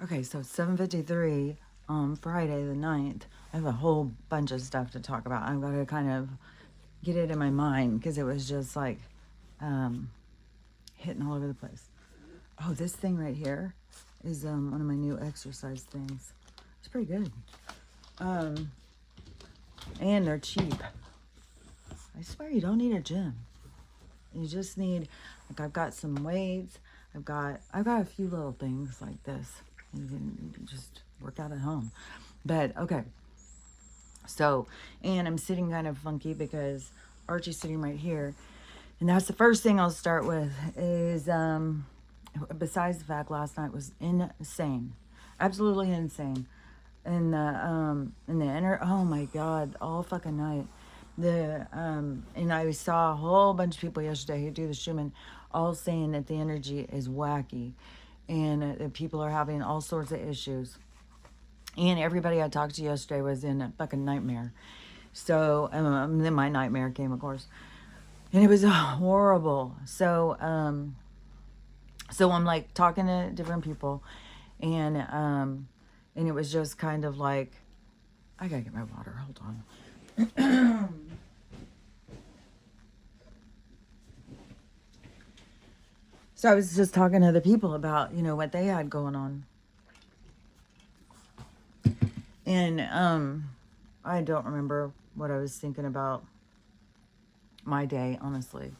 Okay, so 7:53 on Friday the 9th. I have a whole bunch of stuff to talk about. I've got to kind of get it in my mind because it was just like um, hitting all over the place. Oh, this thing right here is one of my new exercise things. It's pretty good. Um, and they're cheap. I swear you don't need a gym. You just need, like, I've got some weights. I've got a few little things like this. You can just work out at home. But okay, so, and I'm sitting kind of funky because Archie's sitting right here. And that's the first thing I'll start with is, besides the fact last night was insane. Absolutely insane. In the inner, oh my God, all fucking night. And I saw a whole bunch of people yesterday who do the Schumann all saying that the energy is wacky and that people are having all sorts of issues. And everybody I talked to yesterday was in a fucking nightmare. So, then my nightmare came, of course. And it was horrible. So I'm like talking to different people, and it was just kind of like, I gotta get my water. Hold on. So I was just talking to other people about, what they had going on. And I don't remember what I was thinking about my day, honestly.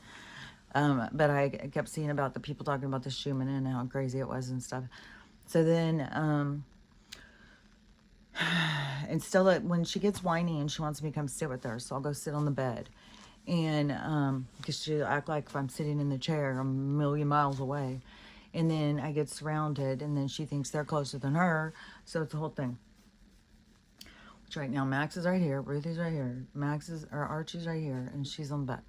But I kept seeing about the people talking about the Schumann and how crazy it was and stuff. So then, and still, when she gets whiny and she wants me to come sit with her, so I'll go sit on the bed. And because she'll act like if I'm sitting in the chair, I'm a million miles away. And then I get surrounded, and then she thinks they're closer than her. So it's the whole thing. Which right now, Max is right here, Ruthie's right here, Archie's right here, and she's on the bed.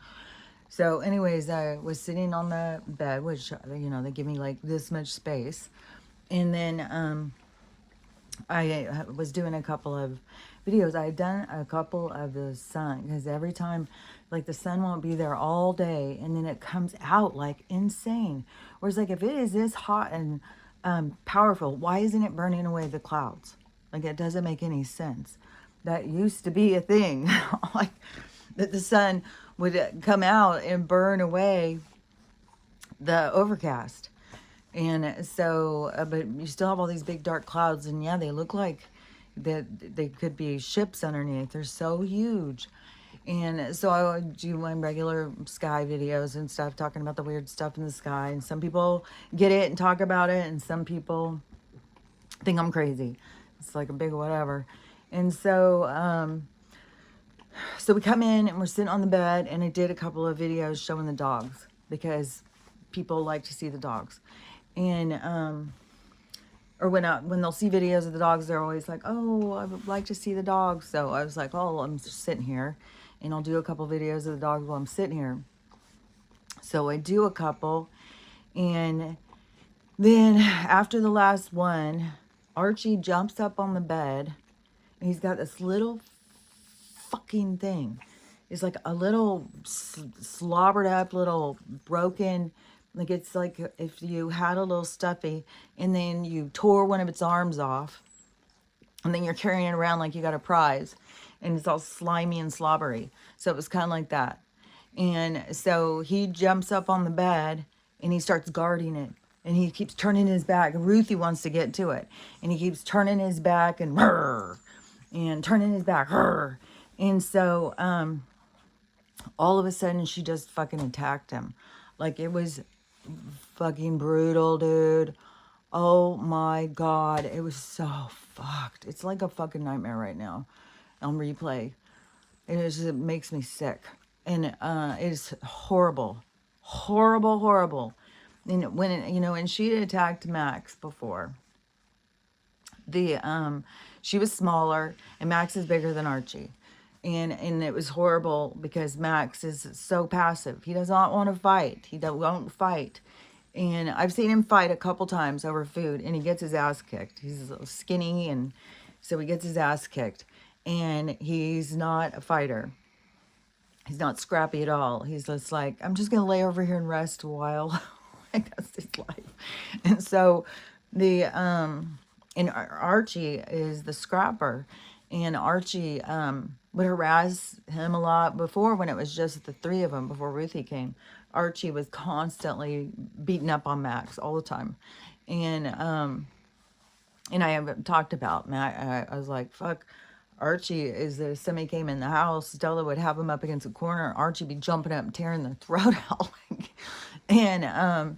So, anyways, I was sitting on the bed, which, they give me like this much space. And then I was doing a couple of videos. I had done a couple of the sun because every time, like, the sun won't be there all day and then it comes out like insane. Whereas, like, if it is this hot and powerful, why isn't it burning away the clouds? Like, it doesn't make any sense. That used to be a thing, like that the sun would come out and burn away the overcast. And so, but you still have all these big dark clouds, and yeah, they look like that they could be ships underneath. They're so huge. And so I would do my regular sky videos and stuff, talking about the weird stuff in the sky. And some people get it and talk about it, and some people think I'm crazy. It's like a big whatever. And so we come in and we're sitting on the bed, and I did a couple of videos showing the dogs because people like to see the dogs. And or when they'll see videos of the dogs, they're always like, "Oh, I would like to see the dogs." So I was like, "Oh, I'm just sitting here, and I'll do a couple videos of the dogs while I'm sitting here." So I do a couple, and then after the last one, Archie jumps up on the bed, and he's got this little fucking thing. It's like a little slobbered up, little broken, like it's like if you had a little stuffy and then you tore one of its arms off and then you're carrying it around like you got a prize and it's all slimy and slobbery. So it was kind of like that. And so he jumps up on the bed and he starts guarding it. And he keeps turning his back. Ruthie wants to get to it. And he keeps turning his back and turning his back. And so all of a sudden she just fucking attacked him. Like, it was fucking brutal, dude. Oh my God. It was so fucked. It's like a fucking nightmare right now on replay. It makes me sick. And it's horrible. Horrible, horrible. And when she attacked Max before, she was smaller and Max is bigger than Archie. And it was horrible because Max is so passive. He does not want to fight. He won't fight. And I've seen him fight a couple times over food, and he gets his ass kicked. He's skinny, and so he gets his ass kicked. And he's not a fighter. He's not scrappy at all. He's just like, I'm just going to lay over here and rest a while. Like, that's his life. And so And Archie is the scrapper. And Archie would harass him a lot before, when it was just the three of them, before Ruthie came. Archie was constantly beating up on Max all the time. And I have talked about Matt. I was like, fuck, Archie is that if somebody came in the house, Stella would have him up against the corner. Archie be jumping up and tearing their throat out. and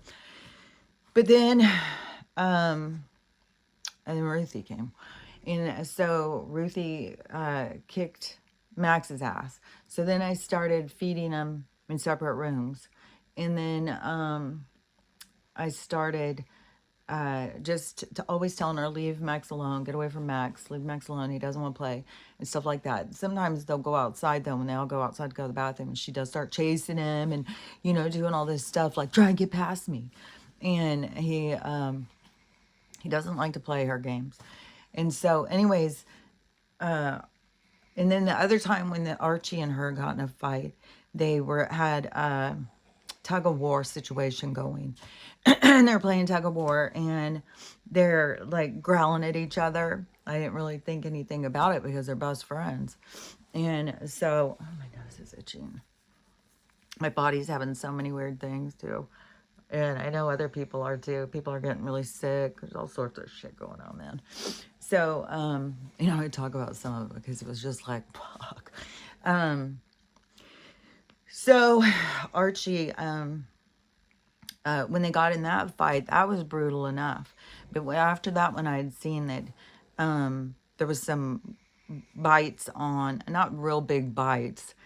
but then and then Ruthie came. And so Ruthie kicked Max's ass. So then I started feeding them in separate rooms. And then I started just to always telling her, leave Max alone, get away from Max, leave Max alone, he doesn't want to play, and stuff like that. Sometimes they'll go outside though, when they all go outside to go to the bathroom, and she does start chasing him and, you know, doing all this stuff, like, try and get past me. And he doesn't like to play her games. And so anyways, and then the other time when the Archie and her got in a fight, they had a tug of war situation going. And they're playing tug of war, and they're like growling at each other. I didn't really think anything about it because they're best friends. And so, oh, my nose is itching. My body's having so many weird things too. And I know other people are too. People are getting really sick. There's all sorts of shit going on then. So, you know, I talk about some of it because it was just like, fuck. So Archie, when they got in that fight, that was brutal enough. But after that one, I had seen that there was some bites on, not real big bites,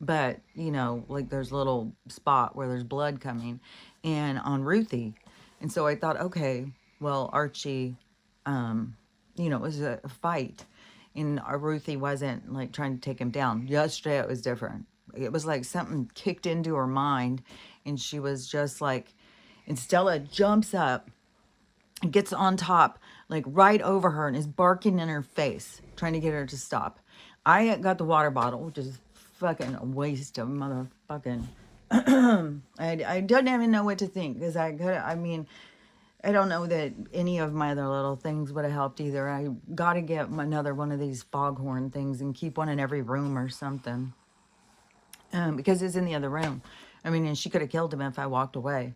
but, you know, like there's a little spot where there's blood coming, and on Ruthie. And so I thought, okay, well, Archie, you know, it was a fight. And Ruthie wasn't like trying to take him down. Yesterday it was different. It was like something kicked into her mind, and she was just like, and Stella jumps up and gets on top, like right over her, and is barking in her face, trying to get her to stop. I got the water bottle, which is fucking a waste of motherfucking. I don't even know what to think, because I mean, I don't know that any of my other little things would have helped either. I got to get another one of these foghorn things and keep one in every room or something. Because it's in the other room. I mean, and she could have killed him if I walked away.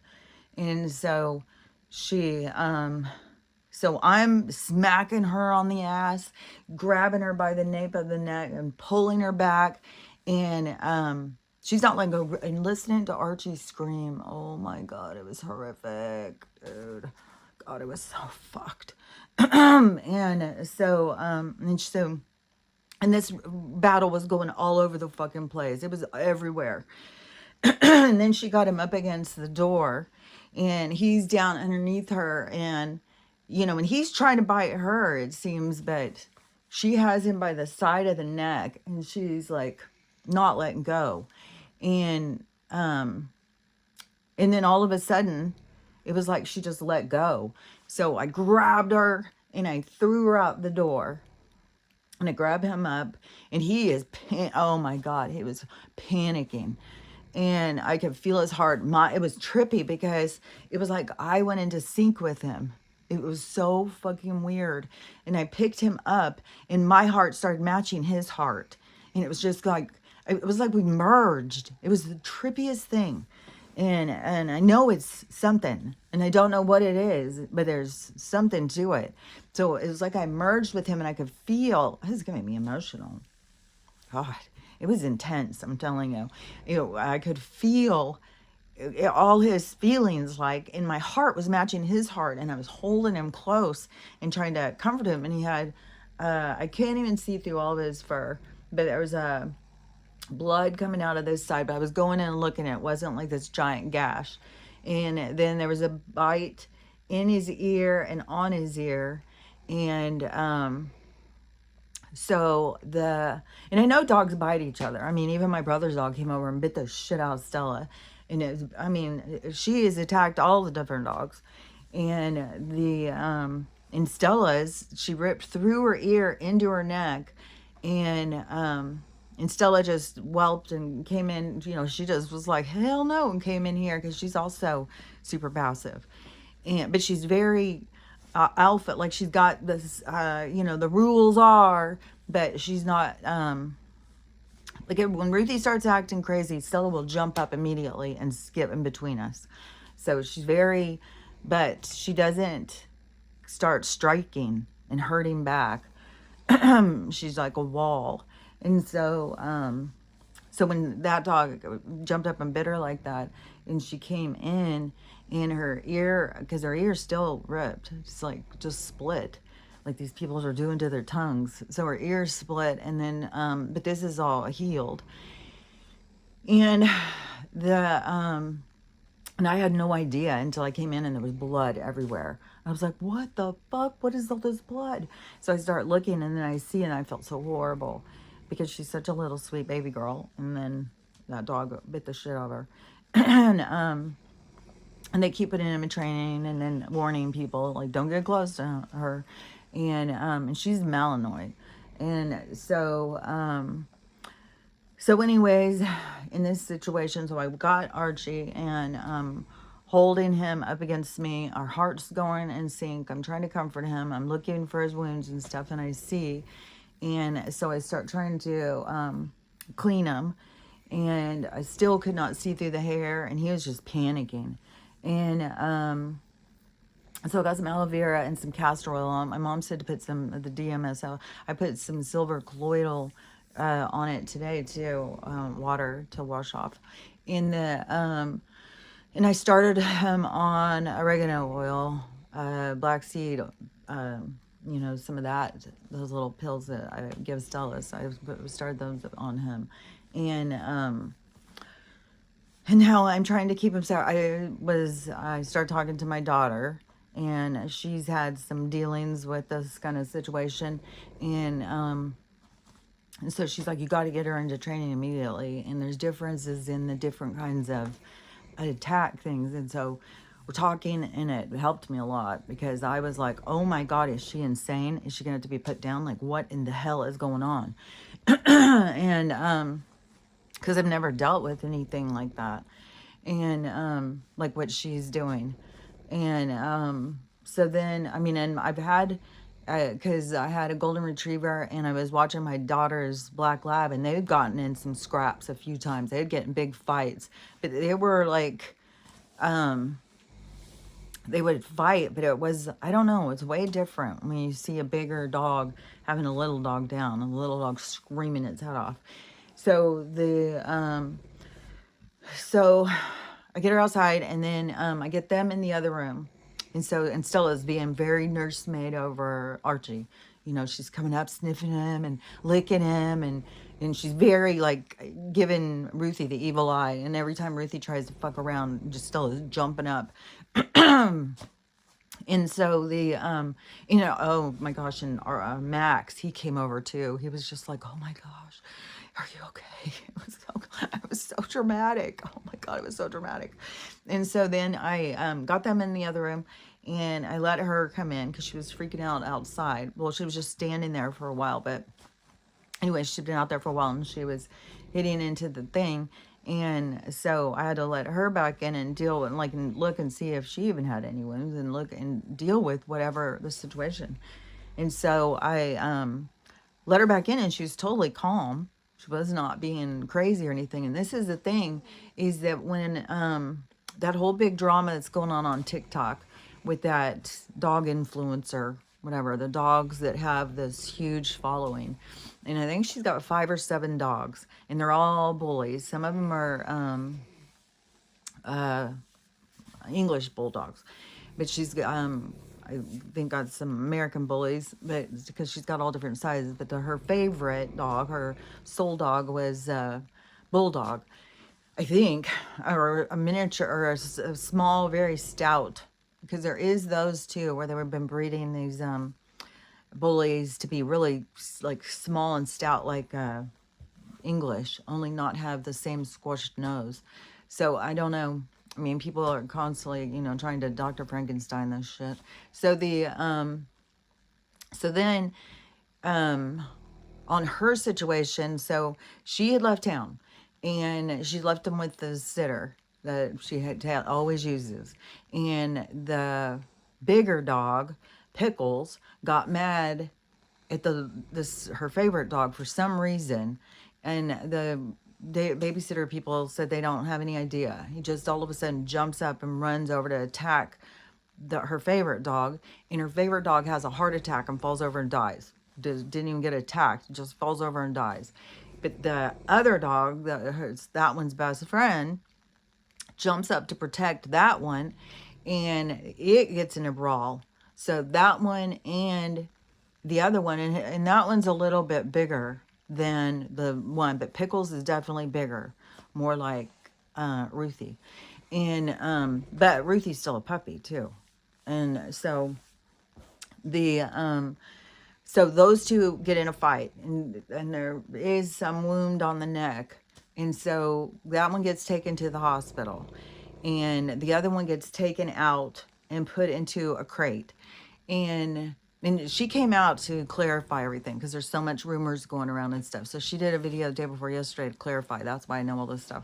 And so so I'm smacking her on the ass, grabbing her by the nape of the neck and pulling her back. And she's not letting go. And listening to Archie scream, oh my God, it was horrific, dude. God, it was so fucked. And this battle was going all over the fucking place. It was everywhere. And then she got him up against the door, and he's down underneath her, and, you know, and he's trying to bite her, it seems, but she has him by the side of the neck, and she's like not letting go. And then all of a sudden, it was like she just let go. So I grabbed her and I threw her out the door. And I grabbed him up, and he is, oh my God, he was panicking. And I could feel his heart. It was trippy because it was like I went into sync with him. It was so fucking weird. And I picked him up, and my heart started matching his heart. And it was just like, it was like we merged. It was the trippiest thing. And I know it's something, and I don't know what it is, but there's something to it. So it was like I merged with him, and I could feel, this is going to make me emotional. God, it was intense, I'm telling you. You know, I could feel all his feelings, like, and my heart was matching his heart, and I was holding him close and trying to comfort him. And he had, I can't even see through all of his fur, but there was a blood coming out of this side, but I was going in and looking at it. It wasn't like this giant gash. And then there was a bite in his ear and on his ear. And and I know dogs bite each other. I mean, even my brother's dog came over and bit the shit out of Stella. And she has attacked all the different dogs. And in Stella's, she ripped through her ear into her neck. And Stella just whelped and came in, you know, she just was like, hell no, and came in here because she's also super passive. But she's very alpha, like she's got this, you know, the rules are, but she's not, like when Ruthie starts acting crazy, Stella will jump up immediately and skip in between us. So she's very, but she doesn't start striking and hurting back. She's like a wall. And so, so when that dog jumped up and bit her like that, and she came in her ear, because her ear's still ripped, it's like just split, like these people are doing to their tongues. So her ear's split, and then, but this is all healed. And and I had no idea until I came in and there was blood everywhere. I was like, what the fuck? What is all this blood? So I start looking, and then I see, and I felt so horrible because she's such a little sweet baby girl. And then that dog bit the shit out of her. And they keep putting him in training and then warning people, like, don't get close to her. And she's Malinois. And so anyways, in this situation, so I got Archie, and holding him up against me, our hearts going in sync. I'm trying to comfort him. I'm looking for his wounds and stuff, and I see. And so I start trying to clean him, and I still could not see through the hair, and he was just panicking. And so I got some aloe vera and some castor oil on. My mom said to put some of the DMSO. I put some silver colloidal on it today too, water to wash off. In the and I started him on oregano oil, black seed, you know, some of that, those little pills that I give Stella. So I started those on him, and now I'm trying to keep him sour. I started talking to my daughter, and she's had some dealings with this kind of situation, and so she's like, you got to get her into training immediately. And there's differences in the different kinds of attack things. And so we're talking, and it helped me a lot because I was like, oh my God, is she insane? Is she going to have to be put down? Like, what in the hell is going on? And because I've never dealt with anything like that, and like what she's doing. And so then, I mean, and I've had, because I had a golden retriever, and I was watching my daughter's black lab, and they'd gotten in some scraps a few times. They'd get in big fights, but they were like, they would fight, but it was, I don't know, it's way different when you see a bigger dog having a little dog down, and a little dog screaming its head off. So so I get her outside, and then I get them in the other room. And so, and Stella's being very nursemaid over Archie. You know, she's coming up, sniffing him and licking him, and she's very like giving Ruthie the evil eye. And every time Ruthie tries to fuck around, just Stella's jumping up. And so you know, oh my gosh, and Max, he came over too. He was just like, oh my gosh, are you okay? It was so dramatic. Oh my God, it was so dramatic. And so then I got them in the other room, and I let her come in because she was freaking out outside. Well, she was just standing there for a while, but anyway, she'd been out there for a while, and she was hitting into the thing. And so I had to let her back in and deal with, like, and look and see if she even had any wounds, and look and deal with whatever the situation. And so I let her back in, and she was totally calm. She was not being crazy or anything. And this is the thing, is that when that whole big drama that's going on TikTok with that dog influencer, whatever, the dogs that have this huge following. And I think she's got 5 or 7 dogs, and they're all bullies. Some of them are English bulldogs, but she's I think got some American bullies, but because she's got all different sizes. But her favorite dog, her soul dog, was bulldog, I think, or a miniature, or a small, very stout. Because there is those too, where they've been breeding these bullies to be really like small and stout, like English, only not have the same squashed nose. So I don't know. I mean, people are constantly, you know, trying to Dr. Frankenstein this shit. So so then on her situation, so she had left town, and she left them with the sitter that she had always uses. And the bigger dog Pickles got mad at her favorite dog for some reason, and the babysitter people said they don't have any idea. He just all of a sudden jumps up and runs over to attack her favorite dog, and her favorite dog has a heart attack and falls over and dies. Didn't even get attacked, just falls over and dies. But the other dog, that one's best friend, jumps up to protect that one, and it gets in a brawl. So that one and the other one, and that one's a little bit bigger than the one, but Pickles is definitely bigger, more like Ruthie. And but Ruthie's still a puppy too. And so so those two get in a fight, and there is some wound on the neck, and so that one gets taken to the hospital, and the other one gets taken out and put into a crate. And she came out to clarify everything because there's so much rumors going around and stuff. So she did a video the day before yesterday to clarify. That's why I know all this stuff.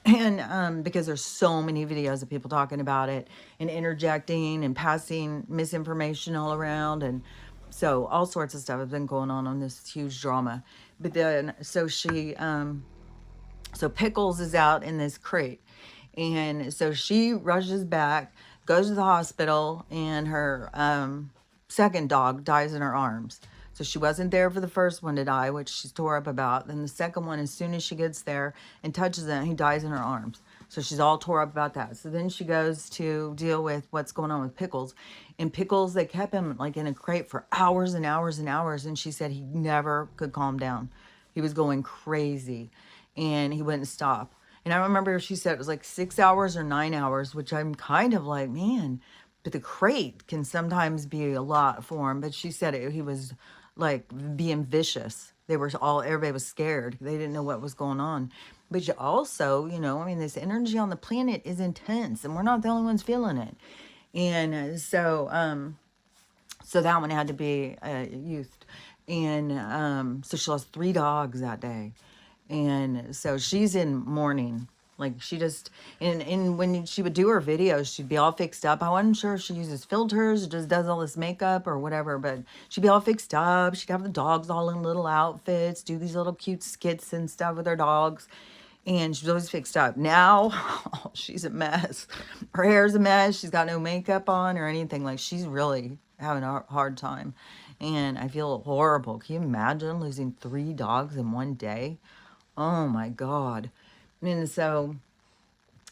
And because there's so many videos of people talking about it and interjecting and passing misinformation all around, and so all sorts of stuff has been going on this huge drama. But then so so Pickles is out in this crate, and so she rushes back, goes to the hospital, and her second dog dies in her arms. So she wasn't there for the first one to die, which she's tore up about. Then the second one, as soon as she gets there and touches it, he dies in her arms. So she's all tore up about that. So then she goes to deal with what's going on with Pickles. And Pickles, they kept him like in a crate for hours and hours and hours. And she said he never could calm down. He was going crazy and he wouldn't stop. And I remember she said it was like 6 hours or 9 hours, which I'm kind of like, man, but the crate can sometimes be a lot for him. But she said he was like being vicious. Everybody was scared. They didn't know what was going on. But you also, I mean, this energy on the planet is intense, and we're not the only ones feeling it. And so that one had to be used. And so she lost 3 dogs that day. And so she's in mourning. Like she just, and when she would do her videos, she'd be all fixed up. I wasn't sure if she uses filters or just does all this makeup or whatever, but she'd be all fixed up. She'd have the dogs all in little outfits, do these little cute skits and stuff with her dogs. And she's always fixed up. Now, she's a mess. Her hair's a mess. She's got no makeup on or anything. Like she's really having a hard time. And I feel horrible. Can you imagine losing 3 dogs in one day? Oh my God. And so,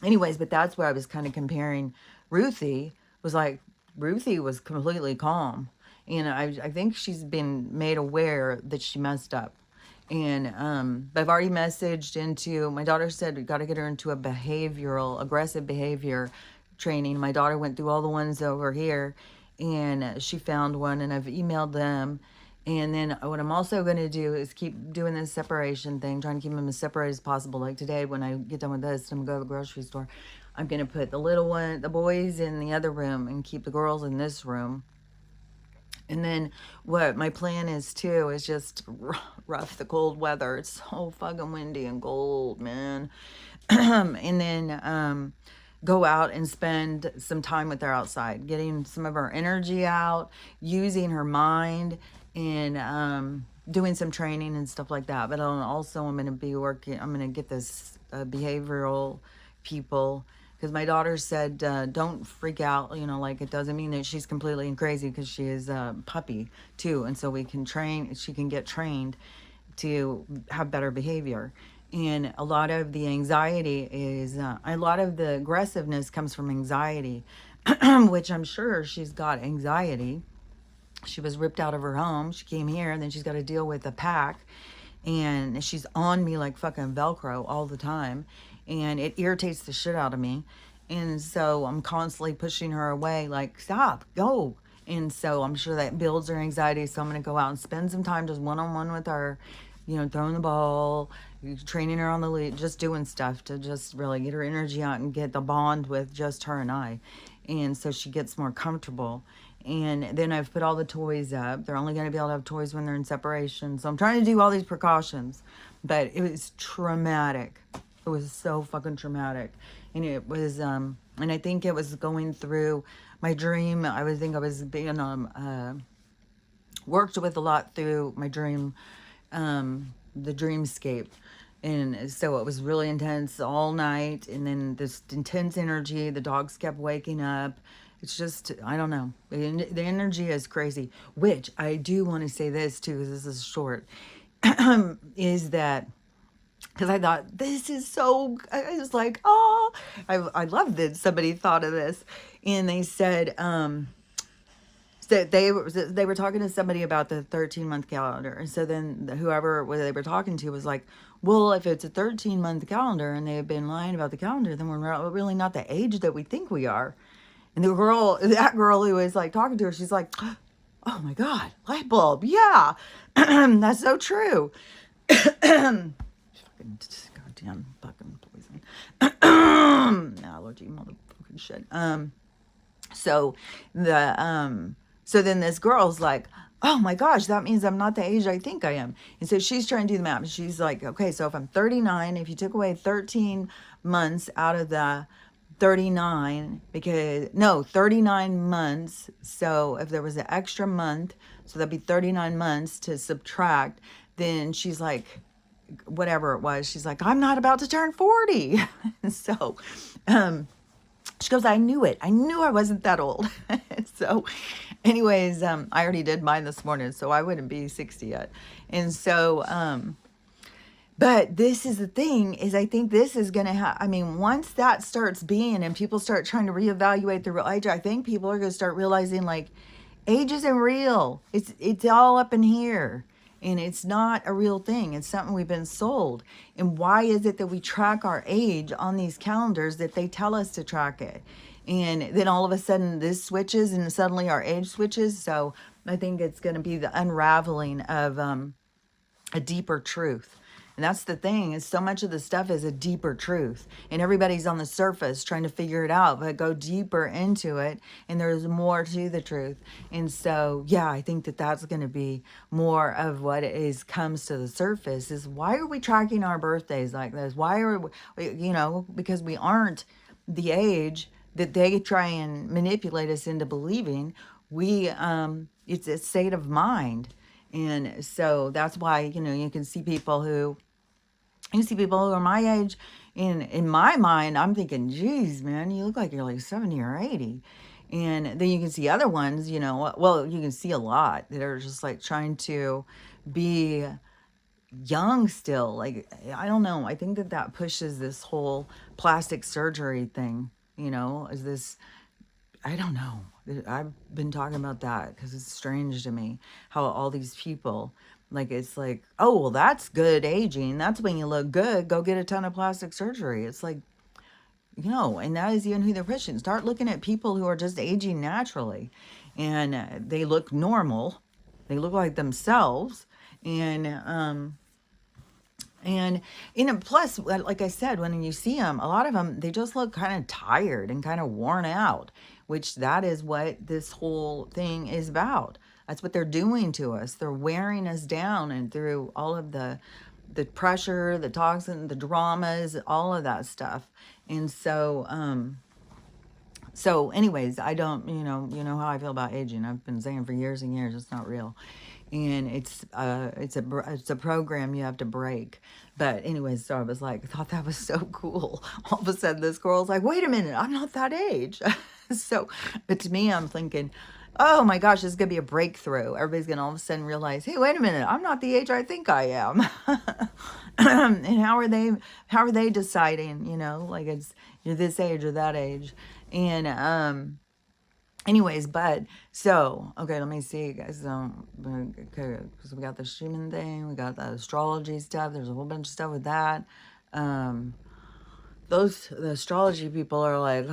anyways, but that's where I was kind of comparing. Ruthie was completely calm. And I think she's been made aware that she messed up. And I've already messaged into, my daughter said we got to get her into a aggressive behavior training. My daughter went through all the ones over here, and she found one, and I've emailed them. And then what I'm also going to do is keep doing this separation thing, trying to keep them as separated as possible. Like today, when I get done with this, I'm going to go to the grocery store. I'm going to put the boys in the other room and keep the girls in this room. And then what my plan is too is just rough the cold weather. It's so fucking windy and cold, man. And then go out and spend some time with her outside, getting some of her energy out, using her mind, and doing some training and stuff like that. But also I'm going to get this behavioral people, because my daughter said, don't freak out, like it doesn't mean that she's completely crazy, because she is a puppy too. And so she can get trained to have better behavior. And a lot of the anxiety a lot of the aggressiveness comes from anxiety, which I'm sure she's got anxiety. She was ripped out of her home. She came here, and then she's got to deal with a pack, and she's on me like fucking Velcro all the time, and it irritates the shit out of me. And so I'm constantly pushing her away, like, stop, go. And so I'm sure that builds her anxiety. So I'm going to go out and spend some time just one-on-one with her, throwing the ball, training her on the lead, just doing stuff to just really get her energy out and get the bond with just her and I. And so she gets more comfortable. And then I've put all the toys up. They're only going to be able to have toys when they're in separation. So I'm trying to do all these precautions. But it was traumatic. It was so fucking traumatic. And it was, And I think it was going through my dream. I think I was being worked with a lot through my dream, the dreamscape. And so it was really intense all night. And then this intense energy, the dogs kept waking up. It's just, I don't know. The energy is crazy, which I do want to say this too, because this is short, is that, because I thought, this is so, I was like, oh, I love that somebody thought of this. And they said, that they were talking to somebody about the 13-month calendar. And so then whoever they were talking to was like, well, if it's a 13-month calendar and they've been lying about the calendar, then we're really not the age that we think we are. And that girl who was like talking to her, she's like, oh my God, light bulb. Yeah, that's so true. Goddamn fucking poison. Allergy, motherfucking shit. So then this girl's like, oh my gosh, that means I'm not the age I think I am. And so she's trying to do the math. She's like, okay, so if I'm 39, if you took away 13 months out of the 39, 39 months. So if there was an extra month, so that'd be 39 months to subtract, then she's like, whatever it was, she's like, I'm not about to turn 40. So, she goes, I knew it. I knew I wasn't that old. So anyways, I already did mine this morning, so I wouldn't be 60 yet. And so, but this is the thing, is I think this is going to I mean, once that starts being and people start trying to reevaluate the real age, I think people are going to start realizing like age isn't real. It's all up in here. And it's not a real thing. It's something we've been sold. And why is it that we track our age on these calendars that they tell us to track it? And then all of a sudden this switches and suddenly our age switches. So I think it's going to be the unraveling of a deeper truth. And that's the thing, is so much of the stuff is a deeper truth. And everybody's on the surface trying to figure it out, but go deeper into it. And there's more to the truth. And so, yeah, I think that that's going to be more of what comes to the surface, is why are we tracking our birthdays like this? Why are we, because we aren't the age that they try and manipulate us into believing. It's a state of mind. And so that's why, you can see people who are my age. And in my mind, I'm thinking, geez, man, you look like you're like 70 or 80. And then you can see other ones, you can see a lot that are just like trying to be young still. Like, I don't know. I think that pushes this whole plastic surgery thing, is this, I don't know. I've been talking about that because it's strange to me how all these people, like, it's like, oh, well, that's good aging. That's when you look good. Go get a ton of plastic surgery. It's like, and that is even who they're pushing. Start looking at people who are just aging naturally and they look normal. They look like themselves. And plus, like I said, when you see them, a lot of them, they just look kind of tired and kind of worn out, which that is what this whole thing is about. That's what they're doing to us. They're wearing us down, and through all of the pressure, the toxin, the dramas, all of that stuff. And so, anyways, I don't, how I feel about aging. I've been saying for years and years, it's not real. And it's a program you have to break. But anyways, so I was like, I thought that was so cool. All of a sudden this girl's like, wait a minute, I'm not that age. So, but to me, I'm thinking, oh my gosh, this is going to be a breakthrough. Everybody's going to all of a sudden realize, hey, wait a minute, I'm not the age I think I am. And how are they deciding, like you're this age or that age. And, anyways, but so, okay, let me see, guys. Okay, so we got the Schumann thing, we got the astrology stuff. There's a whole bunch of stuff with that. The astrology people are like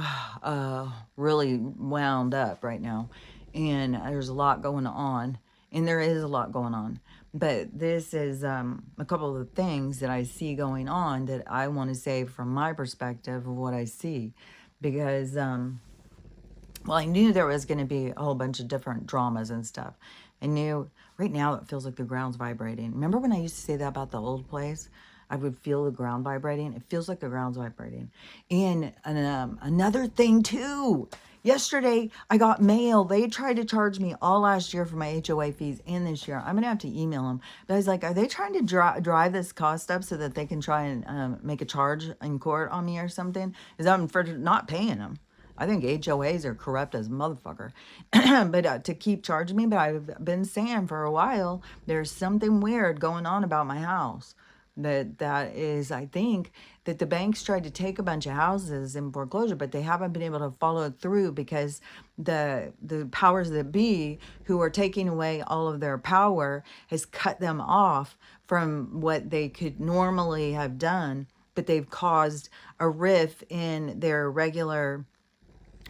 really wound up right now, and there's a lot going on, and there is a lot going on. But this is a couple of the things that I see going on that I want to say from my perspective of what I see, because well, I knew there was going to be a whole bunch of different dramas and stuff. I knew right now it feels like the ground's vibrating. Remember when I used to say that about the old place? I would feel the ground vibrating. It feels like the ground's vibrating. And another thing too, yesterday I got mail. They tried to charge me all last year for my HOA fees and this year. I'm going to have to email them. But I was like, are they trying to drive this cost up so that they can try and make a charge in court on me or something? Because I'm for not paying them. I think HOAs are corrupt as a motherfucker. But to keep charging me, but I've been saying for a while, there's something weird going on about my house. That is, I think, that the banks tried to take a bunch of houses in foreclosure, but they haven't been able to follow it through because the powers that be who are taking away all of their power has cut them off from what they could normally have done, but they've caused a rift in their regular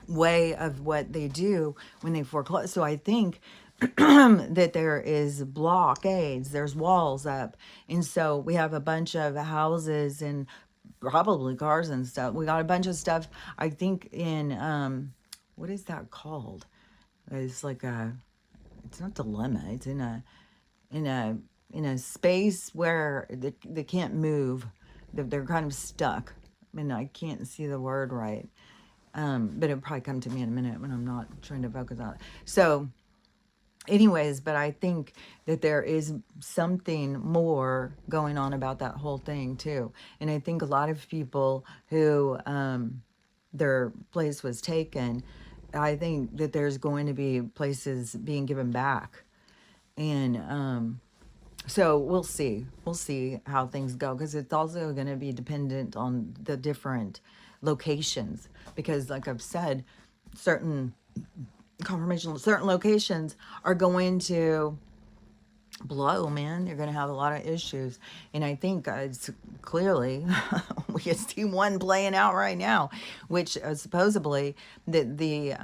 way of what they do when they foreclose. So I think that there is blockades, there's walls up. And so we have a bunch of houses and probably cars and stuff. We got a bunch of stuff, I think, in, what is that called? It's like it's not dilemma. It's in a space where they can't move. They're kind of stuck. I mean, I can't see the word right. But it'll probably come to me in a minute when I'm not trying to focus on it. So anyways, but I think that there is something more going on about that whole thing too. And I think a lot of people who their place was taken, I think that there's going to be places being given back. And so we'll see how things go, because it's also going to be dependent on the different locations, because like I've said, certain locations are going to blow, man. You're going to have a lot of issues. And I think it's clearly we can see one playing out right now, which supposedly that the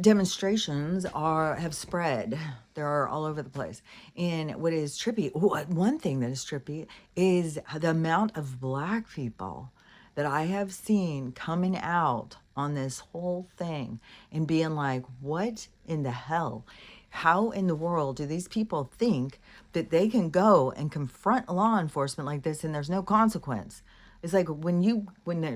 demonstrations have spread. They're all over the place. And what is trippy, one thing that is trippy is the amount of black people that I have seen coming out on this whole thing and being like, what in the hell? How in the world do these people think that they can go and confront law enforcement like this and there's no consequence? It's like when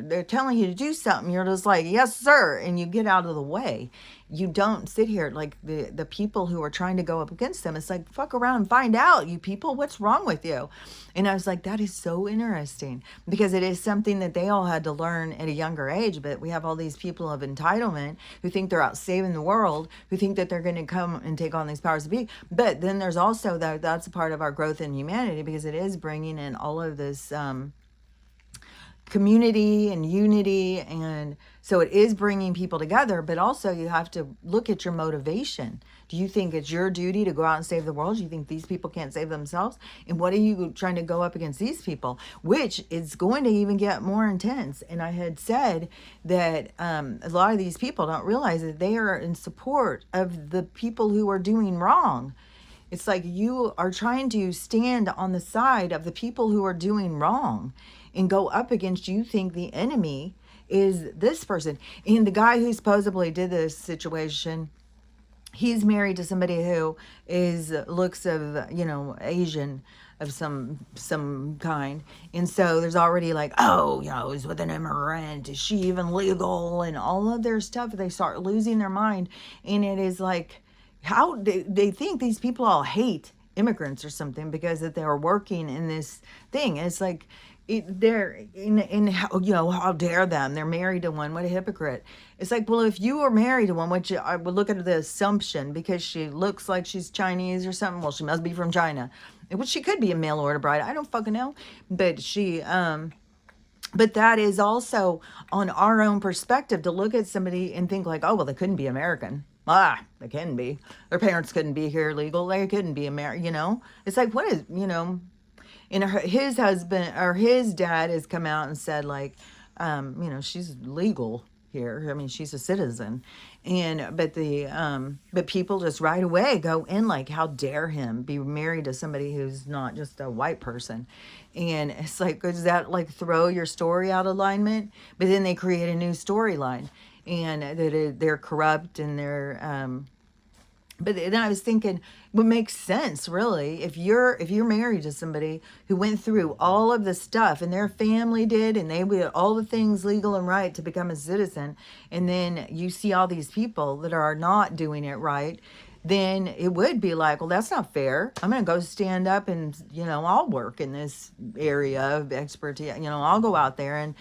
they're telling you to do something, you're just like, yes, sir. And you get out of the way. You don't sit here like the people who are trying to go up against them. It's like, fuck around and find out, you people, what's wrong with you? And I was like, that is so interesting, because it is something that they all had to learn at a younger age. But we have all these people of entitlement who think they're out saving the world, who think that they're going to come and take on these powers to be. But then there's also that's a part of our growth in humanity, because it is bringing in all of this, community and unity, and so it is bringing people together. But also you have to look at your motivation. Do you think it's your duty to go out and save the world? Do you think these people can't save themselves? And what are you trying to go up against these people, which is going to even get more intense? And I had said that a lot of these people don't realize that they are in support of the people who are doing wrong. It's like you are trying to stand on the side of the people who are doing wrong and go up against, you think the enemy is this person. And the guy who supposedly did this situation, he's married to somebody who looks of, Asian of some kind. And so there's already like, oh, he's with an immigrant. Is she even legal? And all of their stuff, they start losing their mind. And it is like, how they think these people all hate immigrants or something because that they're working in this thing. And it's like, they're in how dare them? They're married to one. What a hypocrite! It's like, well, if you were married to one, which I would look at the assumption because she looks like she's Chinese or something. Well, she must be from China, which she could be a mail order bride. I don't fucking know, but she but that is also on our own perspective to look at somebody and think like, oh, well, they couldn't be American. They can be. Their parents couldn't be here legal. They couldn't be American. It's like, what is and his husband or his dad has come out and said like, she's legal here. I mean, she's a citizen. But people just right away go in like, how dare him be married to somebody who's not just a white person? And it's like, does that like throw your story out of alignment? But then they create a new storyline, and that they're corrupt and they're But then I was thinking, what makes sense really, if you're married to somebody who went through all of the stuff and their family did, and they did all the things legal and right to become a citizen, and then you see all these people that are not doing it right, then it would be like, well, that's not fair. I'm going to go stand up and, I'll work in this area of expertise. I'll go out there and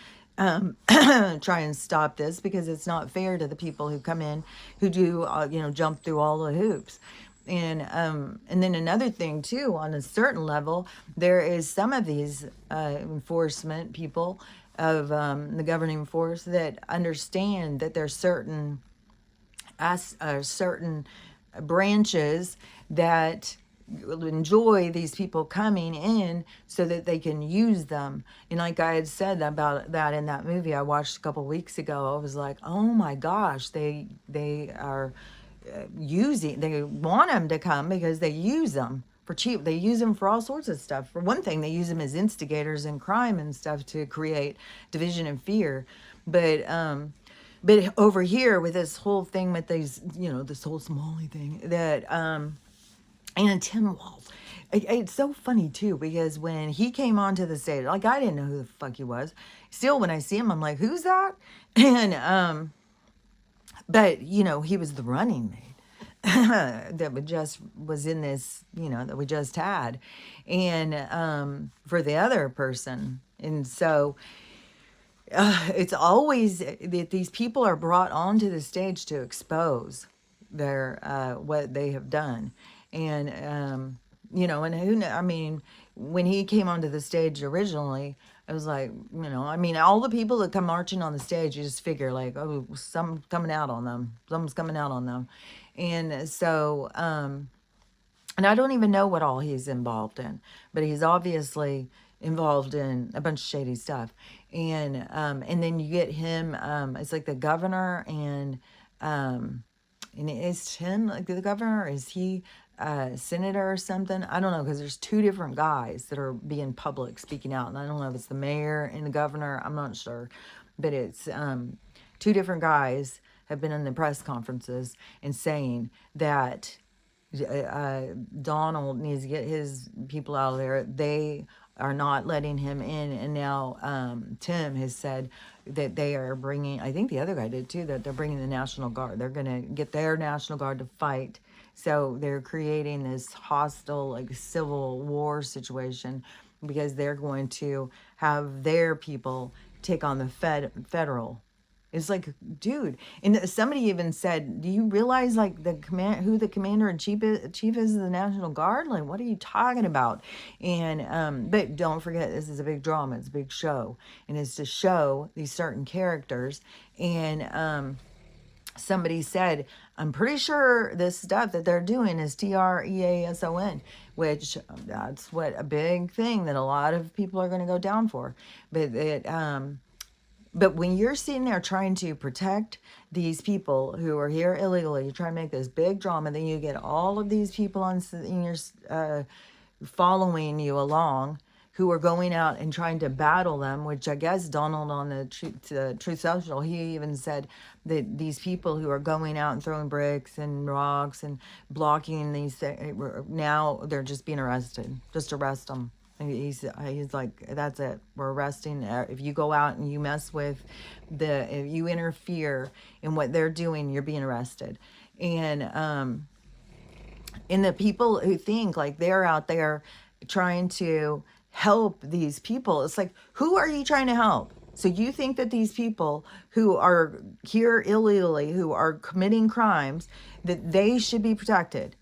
try and stop this, because it's not fair to the people who come in who do, jump through all the hoops. And then another thing too, on a certain level, there is some of these enforcement people of the governing force that understand that there's certain branches that enjoy these people coming in so that they can use them. And like I had said about that in that movie I watched a couple weeks ago, I was like, oh my gosh, they are they want them to come because they use them for cheap. They use them for all sorts of stuff. For one thing, they use them as instigators in crime and stuff to create division and fear. But over here with this whole thing with these, this whole Somali thing that, and Tim Walz, it's so funny too, because when he came onto the stage, like I didn't know who the fuck he was. Still, when I see him, I'm like, who's that? And, but he was the running mate that was in this, that we just had, and for the other person. And so it's always that these people are brought onto the stage to expose their what they have done. And and I mean, when he came onto the stage originally, it was like, all the people that come marching on the stage, you just figure like, oh, something's coming out on them. And so and I don't even know what all he's involved in, but he's obviously involved in a bunch of shady stuff. And then you get him, it's like the governor, and is him like the governor, or is he senator or something? I don't know, because there's two different guys that are being public speaking out, and I don't know if it's the mayor and the governor, I'm not sure, but it's two different guys have been in the press conferences and saying that Donald needs to get his people out of there. They are not letting him in, and now Tim has said that they are bringing, I think the other guy did too, that they're bringing the National Guard. They're going to get their National Guard to fight. So they're creating this hostile, like, civil war situation, because they're going to have their people take on the federal. It's like, dude, and somebody even said, do you realize like who the commander in chief is of the National Guard? Like, what are you talking about? And but don't forget, this is a big drama, it's a big show, and it's to show these certain characters. And somebody said, I'm pretty sure this stuff that they're doing is TREASON, which that's what a big thing that a lot of people are going to go down for. But when you're sitting there trying to protect these people who are here illegally, you try to make this big drama, then you get all of these people in your following you along, who are going out and trying to battle them, which I guess Donald on the Truth Social, he even said that these people who are going out and throwing bricks and rocks and blocking these things, now they're just being arrested. Just arrest them. He's like, that's it. We're arresting. If you go out and you mess with if you interfere in what they're doing, you're being arrested. And the people who think like they're out there trying to help these people, it's like, who are you trying to help? So you think that these people who are here illegally, who are committing crimes, that they should be protected?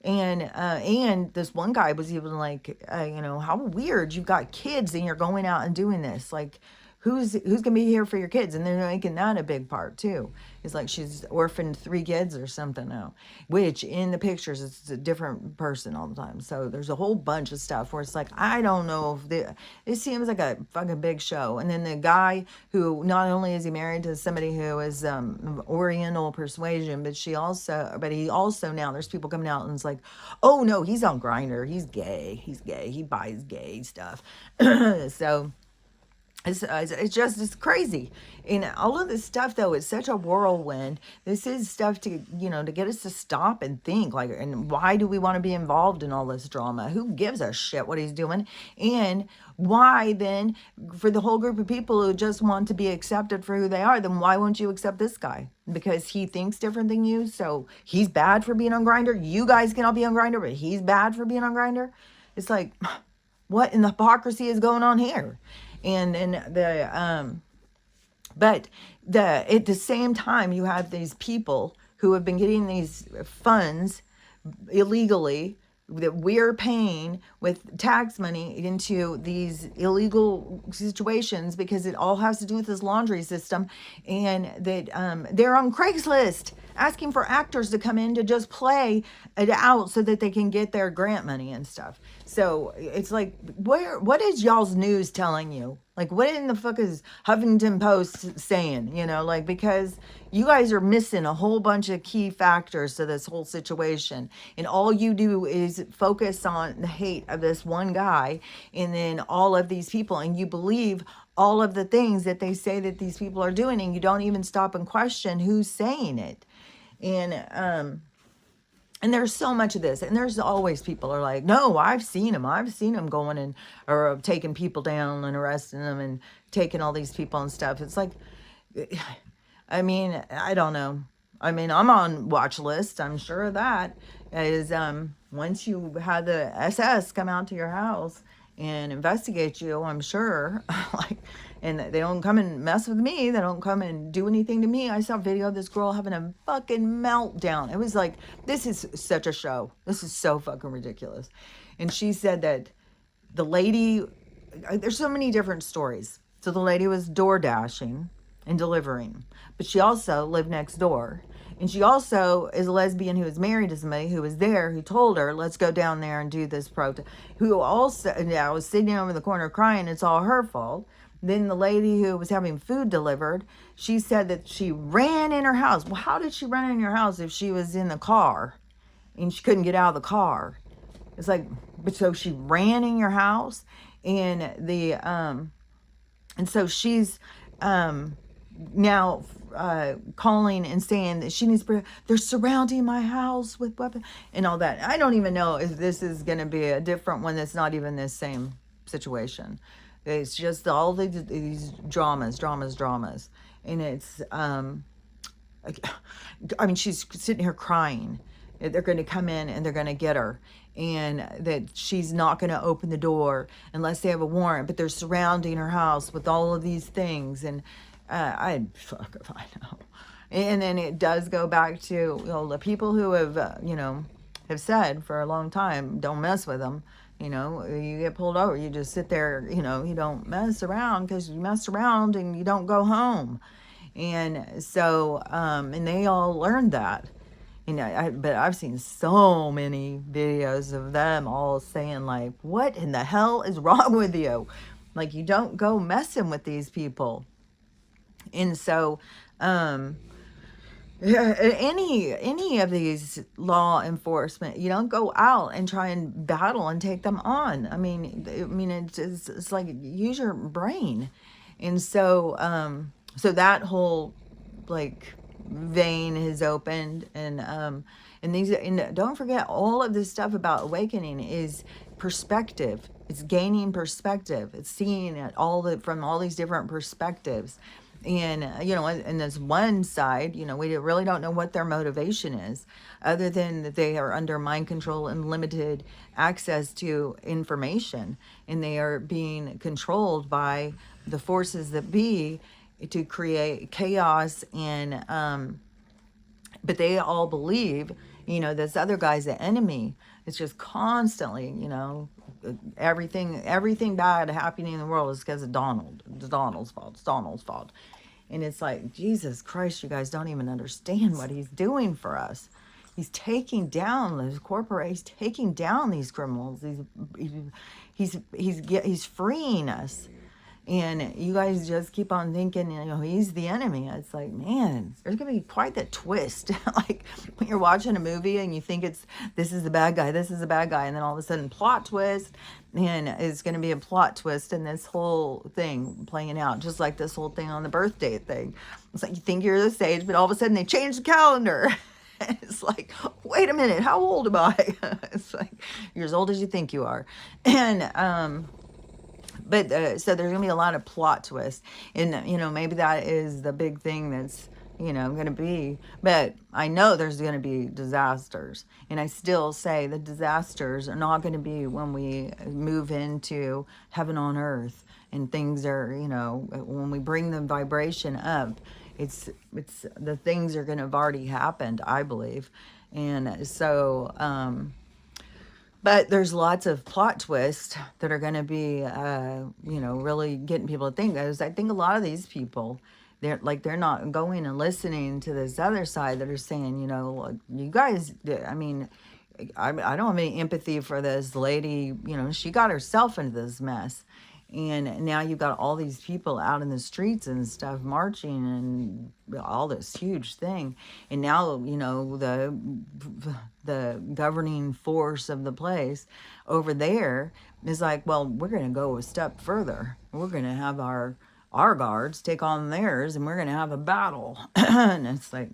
And this one guy was even like, how weird, you've got kids and you're going out and doing this. Like, who's gonna be here for your kids? And they're making that a big part too. It's like she's orphaned 3 kids or something now, which in the pictures it's a different person all the time. So there's a whole bunch of stuff where it's like, I don't know if it seems like a fucking big show. And then the guy who, not only is he married to somebody who is Oriental persuasion, but he also now there's people coming out and it's like, oh no, he's on Grindr, he's gay, he buys gay stuff. So It's crazy. And all of this stuff though is such a whirlwind. This is stuff to, to get us to stop and think, like, and why do we want to be involved in all this drama? Who gives a shit what he's doing? And why then, for the whole group of people who just want to be accepted for who they are, then why won't you accept this guy? Because he thinks different than you, so he's bad for being on Grindr. You guys can all be on Grindr, but he's bad for being on Grindr. It's like, what in the hypocrisy is going on here? But at the same time, you have these people who have been getting these funds illegally that we're paying with tax money into these illegal situations, because it all has to do with this laundry system, and that they're on Craigslist asking for actors to come in to just play it out so that they can get their grant money and stuff. So it's like, what is y'all's news telling you? Like, what in the fuck is Huffington Post saying? Like, because you guys are missing a whole bunch of key factors to this whole situation. And all you do is focus on the hate of this one guy and then all of these people. And you believe all of the things that they say that these people are doing. And you don't even stop and question who's saying it. And there's so much of this, and there's always people are like, no, I've seen him going and, or taking people down and arresting them and taking all these people and stuff. It's like, I mean, I don't know. I mean, I'm on watch list. I'm sure of that. Is once you had the SS come out to your house and investigate you, I'm sure, like, and they don't come and mess with me. They don't come and do anything to me. I saw a video of this girl having a fucking meltdown. It was like, this is such a show. This is so fucking ridiculous. And she said that the lady, there's so many different stories. So the lady was door dashing and delivering, but she also lived next door. And she also is a lesbian who was married to somebody who was there, who told her, let's go down there and do this protest. Who also, I was sitting over in the corner crying, it's all her fault. Then the lady who was having food delivered, she said that she ran in her house. Well, how did she run in your house if she was in the car and she couldn't get out of the car? It's like, but so she ran in your house, and and so she's now calling and saying that she needs to, they're surrounding my house with weapons and all that. I don't even know if this is going to be a different one that's not even this same situation. It's just all these dramas. And it's, I mean, she's sitting here crying. They're going to come in and they're going to get her. And that she's not going to open the door unless they have a warrant. But they're surrounding her house with all of these things. And fuck if I know. And then it does go back to, the people who have, have said for a long time, don't mess with them. You get pulled over, you just sit there, you don't mess around, because you mess around and you don't go home. And so, and they all learned that. But I've seen so many videos of them all saying, like, what in the hell is wrong with you? Like, you don't go messing with these people. And so, any of these law enforcement, you don't go out and try and battle and take them on. I mean, it's like, use your brain. And so, so that whole, like, vein has opened, and don't forget, all of this stuff about awakening is perspective. It's gaining perspective. It's seeing it from all these different perspectives. And, and there's one side, we really don't know what their motivation is, other than that they are under mind control and limited access to information. And they are being controlled by the forces that be to create chaos. And, but they all believe, this other guy's the enemy. It's just constantly, everything bad happening in the world is because of Donald. It's Donald's fault. It's Donald's fault. And it's like, Jesus Christ, you guys don't even understand what he's doing for us. He's taking down those corporations, taking down these criminals. He's freeing us. And you guys just keep on thinking, he's the enemy. It's like, man, there's going to be quite the twist. Like when you're watching a movie and you think this is the bad guy, this is the bad guy. And then all of a sudden plot twist, and it's going to be a plot twist in this whole thing playing out. Just like this whole thing on the birthday thing. It's like you think you're this age, but all of a sudden they change the calendar. It's like, wait a minute, how old am I? It's like, you're as old as you think you are. And, but so there's gonna be a lot of plot twists, and maybe that is the big thing that's gonna be. But I know there's gonna be disasters, and I still say the disasters are not gonna be when we move into heaven on earth and things are when we bring the vibration up. It's the things are gonna have already happened, I believe, and so. But there's lots of plot twists that are going to be, really getting people to think. Because I think a lot of these people, they're not going and listening to this other side that are saying, you guys, I mean, I don't have any empathy for this lady. She got herself into this mess. And now you've got all these people out in the streets and stuff marching and all this huge thing. And now, the governing force of the place over there is like, well, we're going to go a step further. We're going to have our guards take on theirs, and we're going to have a battle. And it's like,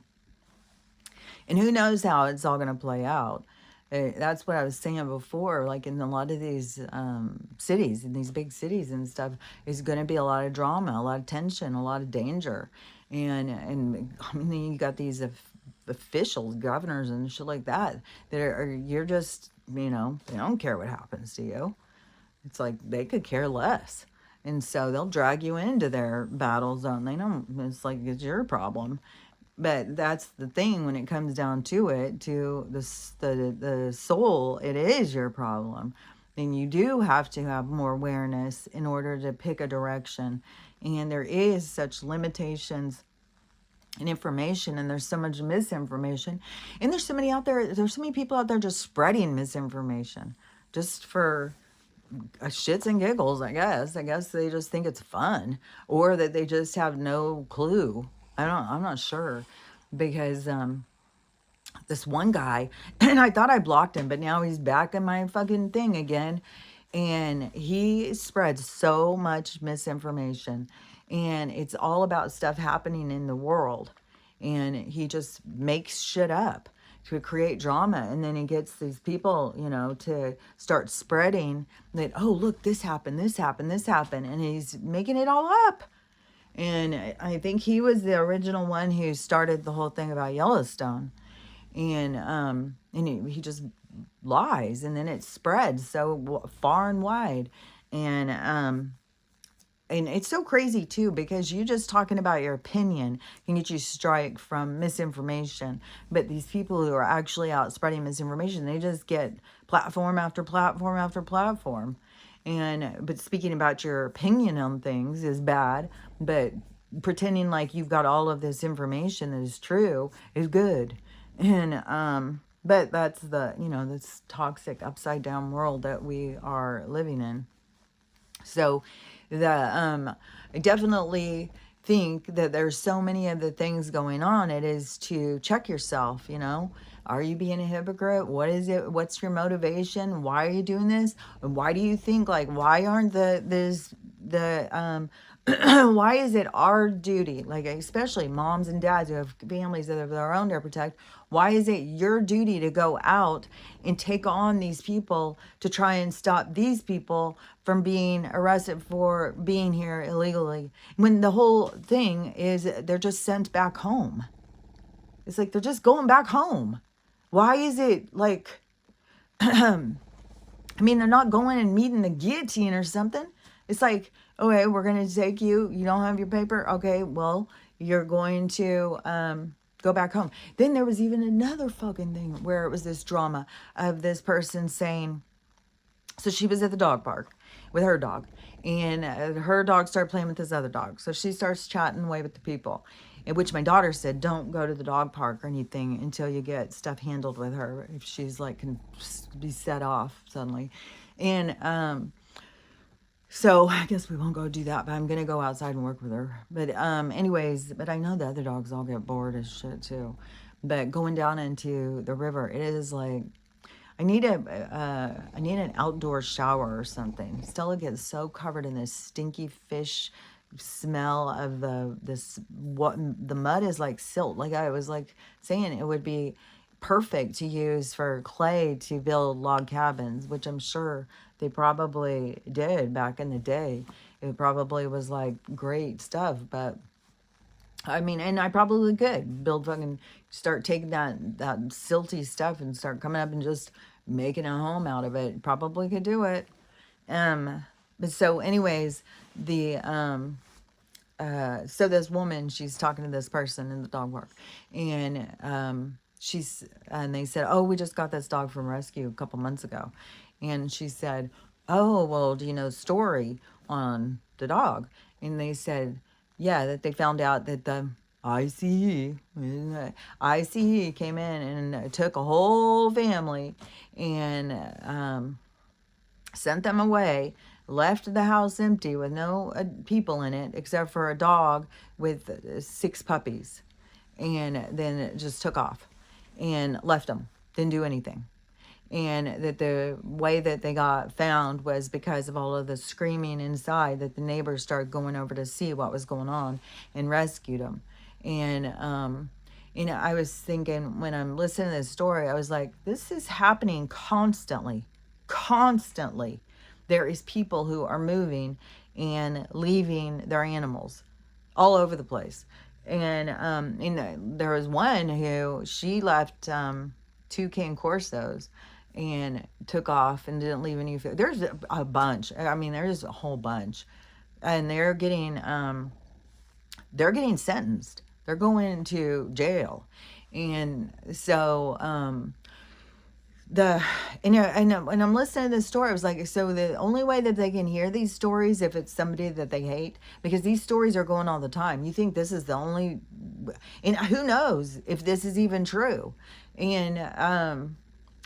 and who knows how it's all going to play out. That's what I was saying before. Like in a lot of these cities, in these big cities and stuff, is going to be a lot of drama, a lot of tension, a lot of danger, and I mean, you got these officials, governors, and shit like that you're just they don't care what happens to you. It's like they could care less, and so they'll drag you into their battle zone. They don't. It's like it's your problem. But that's the thing when it comes down to it, to the soul, it is your problem. And you do have to have more awareness in order to pick a direction. And there is such limitations in information, and there's so much misinformation. And there's so many people out there just spreading misinformation just for shits and giggles, I guess. I guess they just think it's fun, or that they just have no clue. I'm not sure, because this one guy, and I thought I blocked him, but now he's back in my fucking thing again, and he spreads so much misinformation, and it's all about stuff happening in the world, and he just makes shit up to create drama, and then he gets these people, to start spreading that, oh, look, this happened, and he's making it all up. And I think he was the original one who started the whole thing about Yellowstone. And he just lies, and then it spreads so far and wide. And it's so crazy too, because you just talking about your opinion can get you strike from misinformation. But these people who are actually out spreading misinformation, they just get platform after platform after platform. But speaking about your opinion on things is bad, but pretending like you've got all of this information that is true is good. But that's this toxic upside down world that we are living in. So I definitely think that there's so many of the things going on. It is to check yourself, Are you being a hypocrite? What is it? What's your motivation? Why are you doing this? And why do you think, why aren't why is it our duty, especially moms and dads who have families that have their own to protect, why is it your duty to go out and take on these people to try and stop these people from being arrested for being here illegally, when the whole thing is they're just sent back home? It's like they're just going back home. Why is it they're not going and meeting the guillotine or something. It's like, okay, we're going to take you. You don't have your paper? Okay, well, you're going to go back home. Then there was even another fucking thing where it was this drama of this person saying, so she was at the dog park with her dog, and her dog started playing with this other dog. So she starts chatting away with the people, in which my daughter said, don't go to the dog park or anything until you get stuff handled with her, if she's can be set off suddenly. And So I guess we won't go do that, but I'm gonna go outside and work with her. But anyways, but I know the other dogs all get bored as shit too. But going down into the river, it is like I need an outdoor shower or something. Stella gets so covered in this stinky fish smell of what the mud is like silt. Like I was like saying, it would be perfect to use for clay to build log cabins, which I'm sure they probably did back in the day. It probably was like great stuff, but I mean, and I probably could build fucking start taking that silty stuff and start coming up and just making a home out of it. Probably could do it. But so anyways, the so this woman, she's talking to this person in the dog park, and and they said, oh, we just got this dog from rescue a couple months ago, and she said, oh, well, do you know the story on the dog? And they said, yeah, that they found out that the ICE came in and took a whole family and sent them away, left the house empty with no people in it except for a dog with 6 puppies, and then it just took off and left them, didn't do anything. And that the way that they got found was because of all of the screaming inside, that the neighbors started going over to see what was going on and rescued them. And I was thinking, when I'm listening to this story, I was like, this is happening constantly. There is people who are moving and leaving their animals all over the place. And there was one who, she left 2 cane corsos and took off and didn't leave any food. There's a bunch. I mean, there's a whole bunch, and they're getting sentenced. They're going to jail. And so and I'm listening to this story. I was like, so the only way that they can hear these stories if it's somebody that they hate, because these stories are going all the time. You think this is the only, and who knows if this is even true, and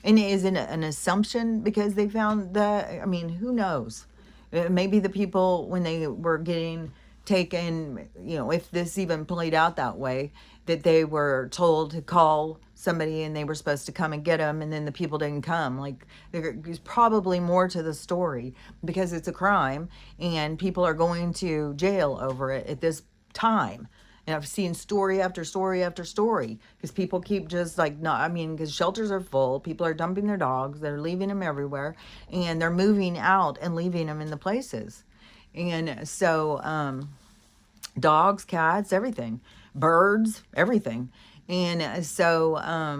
is it an assumption because they found that? I mean, who knows? Maybe the people, when they were getting taken, if this even played out that way, that they were told to call somebody and they were supposed to come and get them, and then the people didn't come. Like, there's probably more to the story because it's a crime and people are going to jail over it at this time. And I've seen story after story after story, because people keep just like, not, I mean, because shelters are full, people are dumping their dogs, they're leaving them everywhere, and they're moving out and leaving them in the places. And so, dogs, cats, everything, birds, everything. And so, I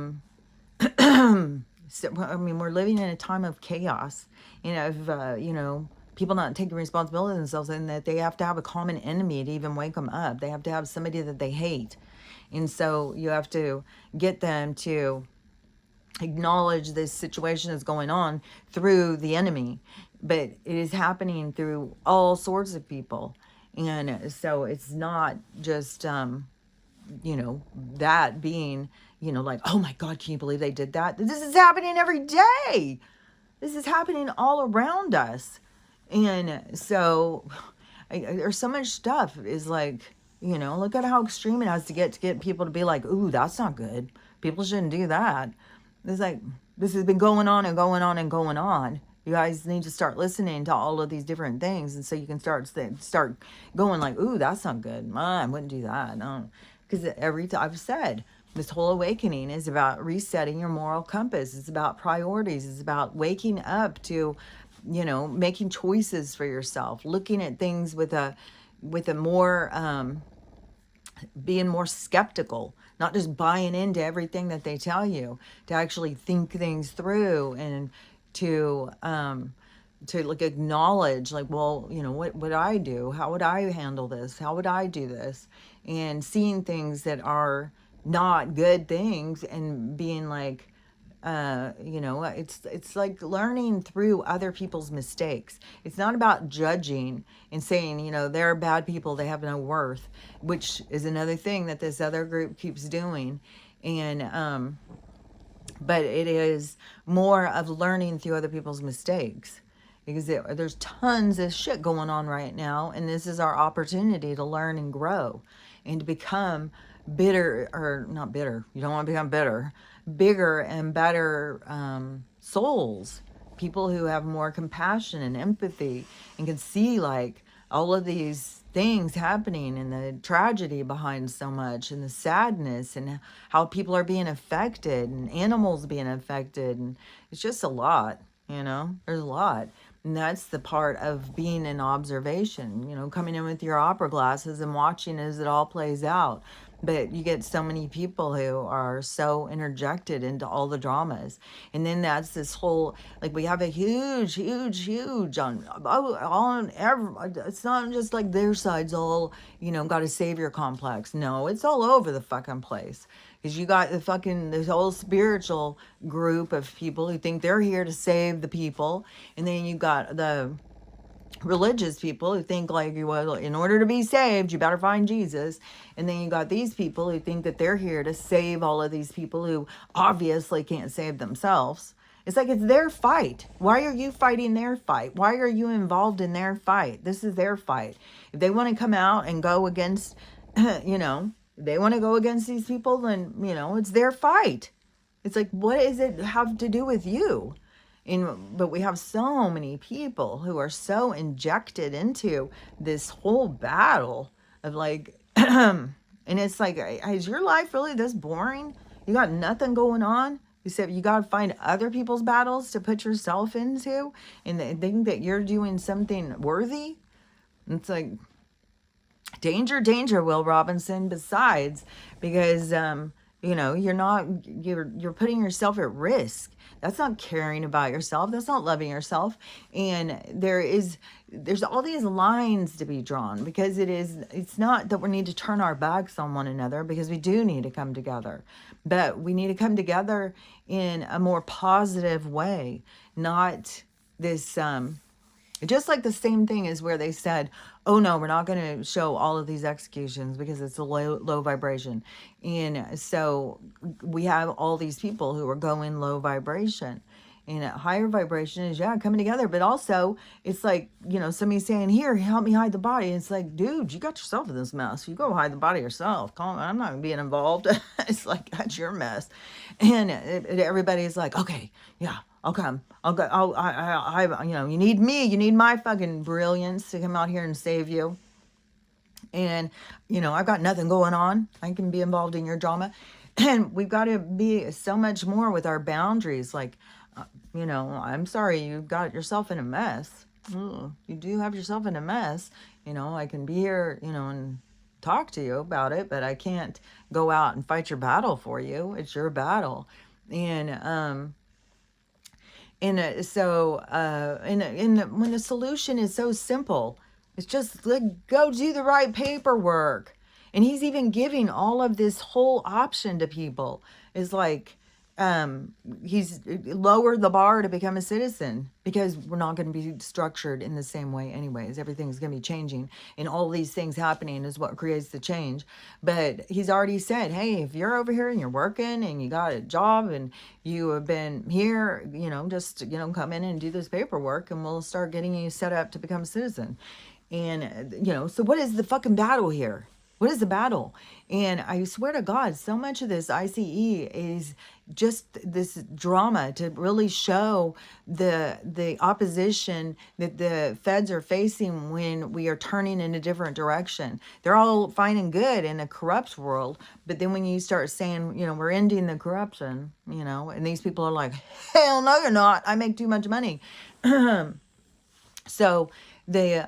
mean, we're living in a time of chaos, of, people not taking responsibility themselves, and that they have to have a common enemy to even wake them up. They have to have somebody that they hate. And so you have to get them to acknowledge this situation is going on through the enemy, but it is happening through all sorts of people. And so it's not just, that being, like, oh my God, can you believe they did that? This is happening every day. This is happening all around us. And so there's so much stuff is like, look at how extreme it has to get people to be like, ooh, that's not good. People shouldn't do that. It's like, this has been going on and going on and going on. You guys need to start listening to all of these different things, and so you can start going like, ooh, that's not good. I wouldn't do that. No, because every time I've said, this whole awakening is about resetting your moral compass. It's about priorities. It's about waking up to, making choices for yourself, looking at things with a more, being more skeptical, not just buying into everything that they tell you, to actually think things through, and to like acknowledge, like, well, what would I do? How would I handle this? How would I do this? And seeing things that are not good things and being like, it's like learning through other people's mistakes. It's not about judging and saying, they're bad people, they have no worth, which is another thing that this other group keeps doing. And, but it is more of learning through other people's mistakes. because there's tons of shit going on right now, and this is our opportunity to learn and grow and to become bitter, or not bitter, you don't want to become bitter, bigger and better souls, people who have more compassion and empathy and can see like all of these things happening and the tragedy behind so much and the sadness and how people are being affected and animals being affected, and it's just a lot, there's a lot. And that's the part of being in observation, coming in with your opera glasses and watching as it all plays out. But you get so many people who are so interjected into all the dramas. And then that's this whole, like, we have a huge on every, it's not just like their side's all, got a savior complex. No, it's all over the fucking place. Because you got this whole spiritual group of people who think they're here to save the people. And then you got the religious people who think like, well, in order to be saved, you better find Jesus. And then you got these people who think that they're here to save all of these people who obviously can't save themselves. It's like, it's their fight. Why are you fighting their fight? Why are you involved in their fight? This is their fight. If they want to come out and go against, they want to go against these people, then, it's their fight. It's like, what does it have to do with you? But we have so many people who are so injected into this whole battle of like, and it's like, is your life really this boring? You got nothing going on? You said you got to find other people's battles to put yourself into and they think that you're doing something worthy? It's like, danger, Will Robinson. Besides, because, you're putting yourself at risk. That's not caring about yourself. That's not loving yourself. And there's all these lines to be drawn, because it's not that we need to turn our backs on one another, because we do need to come together, but we need to come together in a more positive way, not this, just like the same thing is where they said, oh no, we're not going to show all of these executions because it's a low vibration. And so we have all these people who are going low vibration. And a higher vibration is, coming together. But also, it's like, somebody saying, here, help me hide the body. And it's like, dude, you got yourself in this mess. You go hide the body yourself. I'm not being involved. It's like, that's your mess. And everybody's like, okay, yeah, I'll come. I'll go. You need me. You need my fucking brilliance to come out here and save you. And, I've got nothing going on. I can be involved in your drama. And we've got to be so much more with our boundaries. Like, I'm sorry, you got yourself in a mess. You do have yourself in a mess. I can be here, and talk to you about it, but I can't go out and fight your battle for you. It's your battle. And, so when the solution is so simple, it's just like, go do the right paperwork. And he's even giving all of this whole option to people. Is like, he's lowered the bar to become a citizen, because we're not going to be structured in the same way anyways. Everything's going to be changing, and all these things happening is what creates the change. But he's already said, hey, if you're over here and you're working and you got a job and you have been here, just, come in and do this paperwork and we'll start getting you set up to become a citizen. And, so what is the fucking battle here? What is the battle? And I swear to God, so much of this ICE is just this drama to really show the opposition that the feds are facing when we are turning in a different direction. They're all fine and good in a corrupt world, but then when you start saying, we're ending the corruption, and these people are like, hell no, you're not. I make too much money. So they,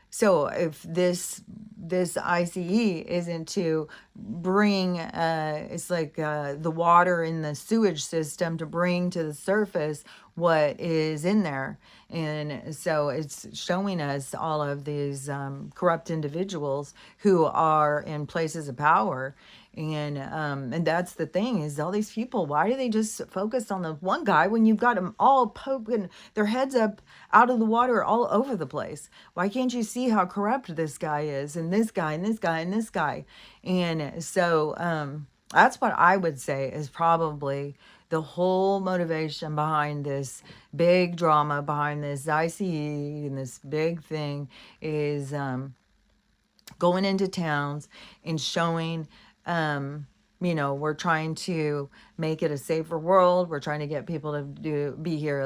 so if this ICE isn't to bring, it's like the water in the sewage system to bring to the surface what is in there. And so it's showing us all of these corrupt individuals who are in places of power. And that's the thing, is all these people, why do they just focus on the one guy when you've got them all poking their heads up out of the water all over the place? Why can't you see how corrupt this guy is, and this guy, and this guy, and this guy? And so that's what I would say is probably the whole motivation behind this big drama, behind this ICE and this big thing is going into towns and showing, we're trying to make it a safer world. We're trying to get people to be here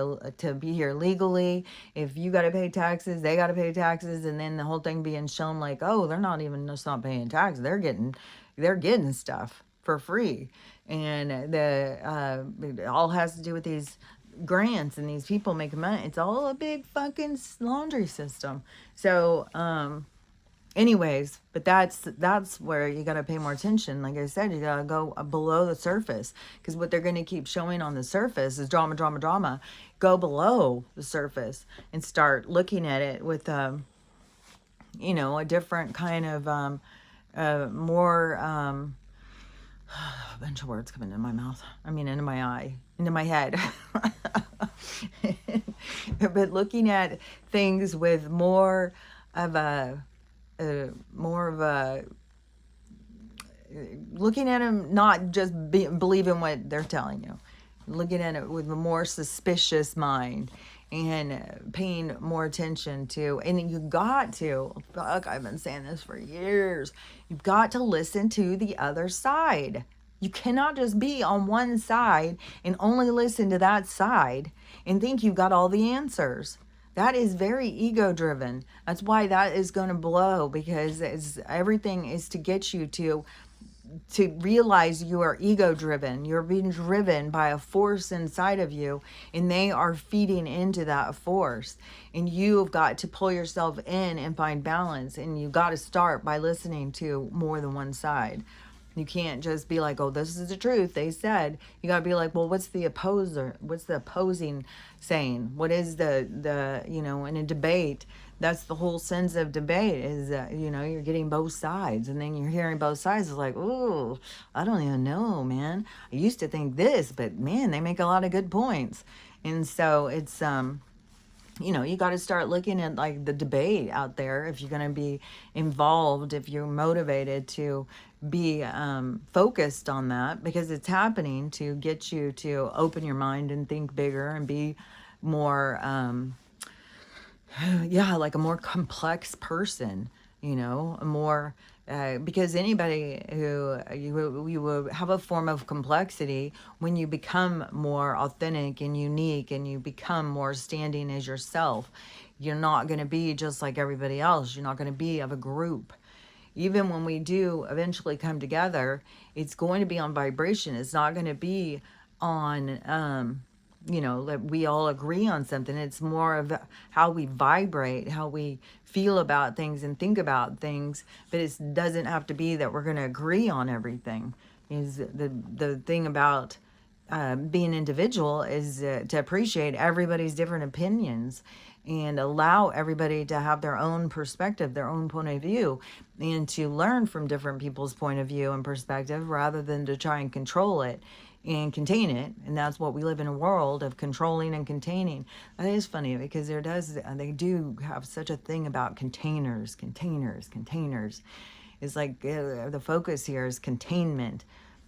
legally. If you got to pay taxes, they got to pay taxes, and then the whole thing being shown like, oh, they're not even just not paying taxes. They're getting stuff for free, and it all has to do with these grants and these people making money. It's all a big fucking laundry system. So, anyways, but that's where you got to pay more attention. Like I said, you got to go below the surface, because what they're going to keep showing on the surface is drama, drama, drama. Go below the surface and start looking at it with a different kind of more a bunch of words coming into my mouth, into my eye, into my head. But looking at things with more of a looking at them, not just believing what they're telling you, looking at it with a more suspicious mind, and paying more attention to, and you got to, fuck, I've been saying this for years, you've got to listen to the other side. You cannot just be on one side and only listen to that side and think you've got all the answers. That is very ego driven. That's why that is going to blow, because everything is to get you to realize you are ego driven. You're being driven by a force inside of you, and they are feeding into that force. And you've got to pull yourself in and find balance. And you got to start by listening to more than one side. You can't just be like, oh, this is the truth, they said. You got to be like, well, what's the opposing saying? What is the in a debate, that's the whole sense of debate, is that, you're getting both sides, and then you're hearing both sides. It's like, oh, I don't even know, man. I used to think this, but man, they make a lot of good points. And so it's, you got to start looking at like the debate out there if you're going to be involved, if you're motivated to be focused on that, because it's happening to get you to open your mind and think bigger and be more, like a more complex person, a more, because anybody who you will have a form of complexity when you become more authentic and unique, and you become more standing as yourself. You're not going to be just like everybody else. You're not going to be of a group. Even when we do eventually come together, it's going to be on vibration. It's not going to be on, that we all agree on something. It's more of how we vibrate, how we feel about things and think about things. But it doesn't have to be that we're going to agree on everything. Is the thing about being individual is to appreciate everybody's different opinions, and allow everybody to have their own perspective, their own point of view, and to learn from different people's point of view and perspective, rather than to try and control it and contain it. And that's what we live in, a world of controlling and containing. That is funny, because they do have such a thing about containers. It's like the focus here is containment.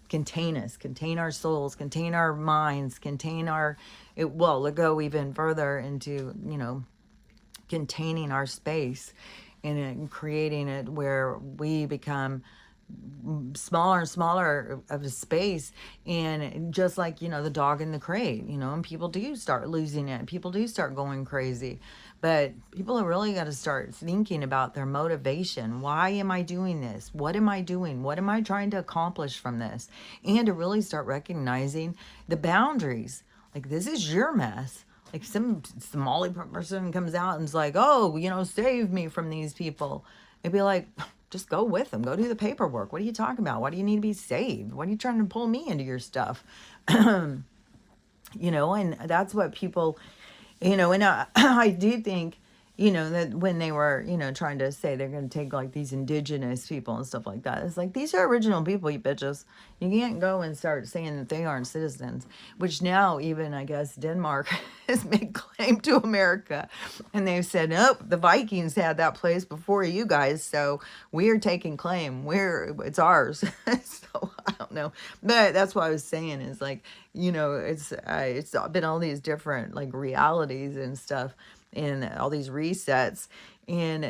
Contain us, contain our souls, contain our minds, contain let's go even further into, containing our space, and creating it where we become smaller and smaller of a space. And just like, the dog in the crate, and people do start losing it. People do start going crazy. But people have really got to start thinking about their motivation. Why am I doing this? What am I doing? What am I trying to accomplish from this? And to really start recognizing the boundaries. Like, this is your mess. Like, some Somali person comes out and is like, oh, save me from these people. It'd be like, just go with them. Go do the paperwork. What are you talking about? Why do you need to be saved? Why are you trying to pull me into your stuff? And that's what people... and I do think, that when they were, trying to say they're going to take like these indigenous people and stuff like that, it's like, these are original people, you bitches. You can't go and start saying that they aren't citizens, which now even, I guess, Denmark has made claim to America. And they've said, nope, the Vikings had that place before you guys, so we're taking claim. It's ours. So I don't know. But that's what I was saying, is like, It's been all these different like realities and stuff, and all these resets, and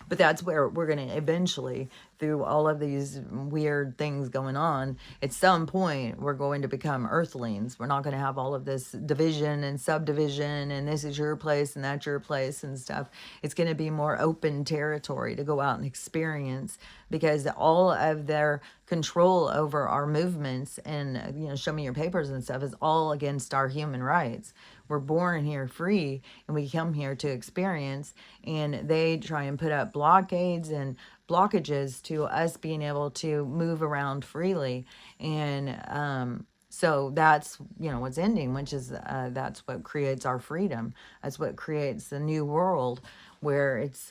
but that's where we're going to eventually, through all of these weird things going on, at some point, we're going to become earthlings. We're not going to have all of this division and subdivision, and this is your place and that's your place and stuff. It's going to be more open territory to go out and experience, because all of their control over our movements and, show me your papers and stuff is all against our human rights. We're born here free, and we come here to experience, and they try and put up blockades and blockages to us being able to move around freely. And so that's, what's ending, which is that's what creates our freedom. That's what creates the new world, where it's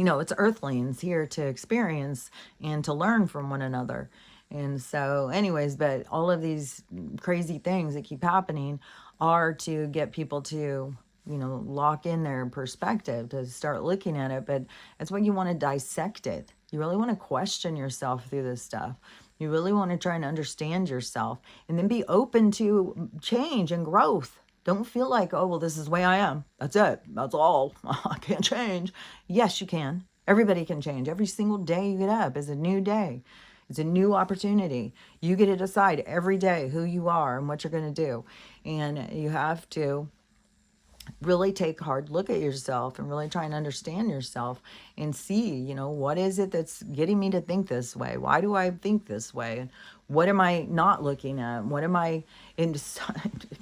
earthlings here to experience and to learn from one another. And so anyways, but all of these crazy things that keep happening are to get people to, lock in their perspective, to start looking at it. But that's when you want to dissect it. You really want to question yourself through this stuff. You really want to try and understand yourself, and then be open to change and growth. Don't feel like, oh, well, this is the way I am. That's it. That's all. I can't change. Yes, you can. Everybody can change. Every single day you get up is a new day. It's a new opportunity. You get to decide every day who you are and what you're going to do. And you have to really take a hard look at yourself and really try and understand yourself and see, what is it that's getting me to think this way? Why do I think this way? And what am I not looking at? What am I in?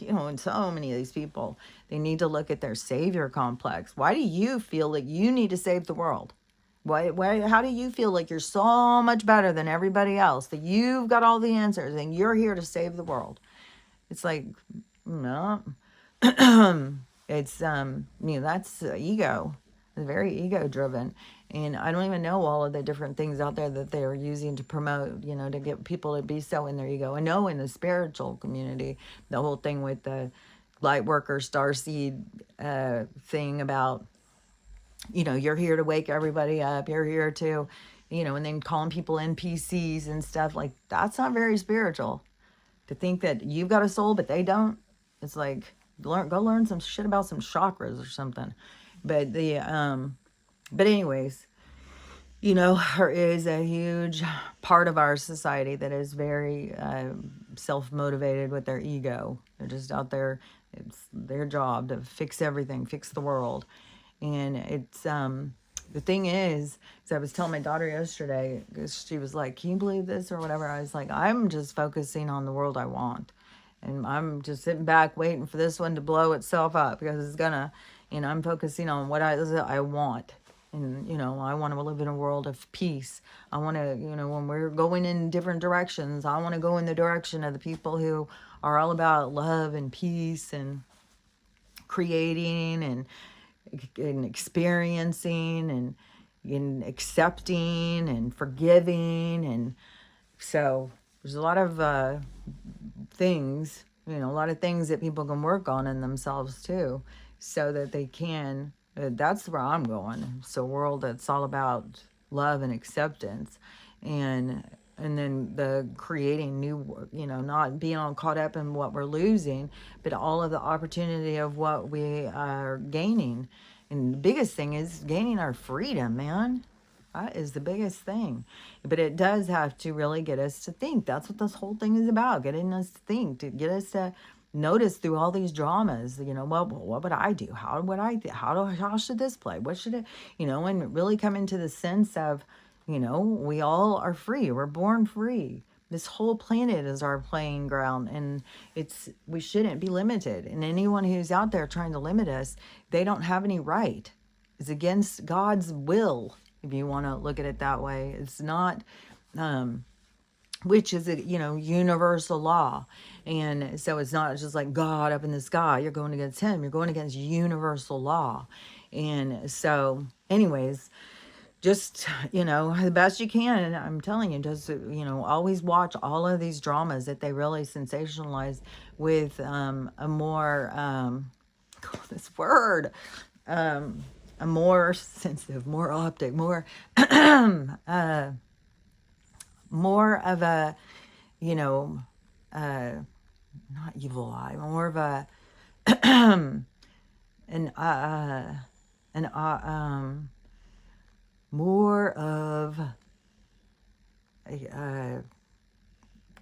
And so many of these people, they need to look at their savior complex. Why do you feel like you need to save the world? How do you feel like you're so much better than everybody else, that you've got all the answers and you're here to save the world? It's like, no. It's, that's ego. It's very ego driven. And I don't even know all of the different things out there that they're using to promote, to get people to be so in their ego. I know in the spiritual community, the whole thing with the light worker starseed thing about, you're here to wake everybody up. You're here to, and then calling people NPCs and stuff, like, that's not very spiritual. To think that you've got a soul, but they don't. It's like, go learn some shit about some chakras or something. But but anyways, there is a huge part of our society that is very self-motivated with their ego. They're just out there. It's their job to fix everything, fix the world. And it's, the thing is I was telling my daughter yesterday, because she was like, can you believe this or whatever? I was like, I'm just focusing on the world I want. And I'm just sitting back waiting for this one to blow itself up, because it's gonna, I'm focusing on what I want. And, I want to live in a world of peace. I want to, when we're going in different directions, I want to go in the direction of the people who are all about love and peace and creating and experiencing and accepting and forgiving. And so there's a lot of things, a lot of things that people can work on in themselves too, so that they can, that's where I'm going. It's a world that's all about love and acceptance, and then the creating new, not being all caught up in what we're losing, but all of the opportunity of what we are gaining. And the biggest thing is gaining our freedom, man. That is the biggest thing. But it does have to really get us to think. That's what this whole thing is about, getting us to think, to get us to notice through all these dramas, well, what would I do? How would I, how should this play? What should it, and really come into the sense of, we all are free. We're born free. This whole planet is our playing ground, and we shouldn't be limited. And anyone who's out there trying to limit us, they don't have any right. It's against God's will, if you want to look at it that way. It's not, which is a, universal law. And so it's not just like God up in the sky. You're going against him. You're going against universal law. And so anyways, just, the best you can. And I'm telling you, just, always watch all of these dramas that they really sensationalize with a more, this word, a more sensitive, more optic, more, more of a you know, not evil eye, more of a, an, an, more of a,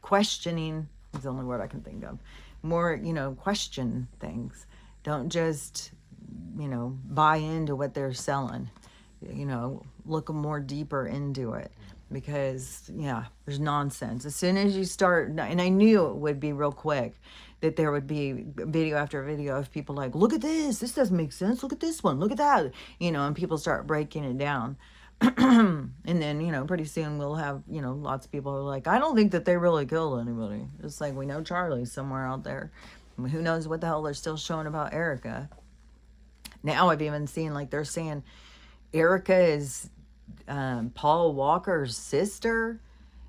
questioning is the only word I can think of. More, question things. Don't just, buy into what they're selling. Look more deeper into it, because yeah, there's nonsense. As soon as you start, and I knew it would be real quick, that there would be video after video of people like, look at this doesn't make sense, look at this one, look at that, and people start breaking it down. And then, pretty soon we'll have, lots of people who are like, I don't think that they really killed anybody. It's like, we know Charlie's somewhere out there. Who knows what the hell they're still showing about Erica. Now I've even seen, like, they're saying Erica is Paul Walker's sister.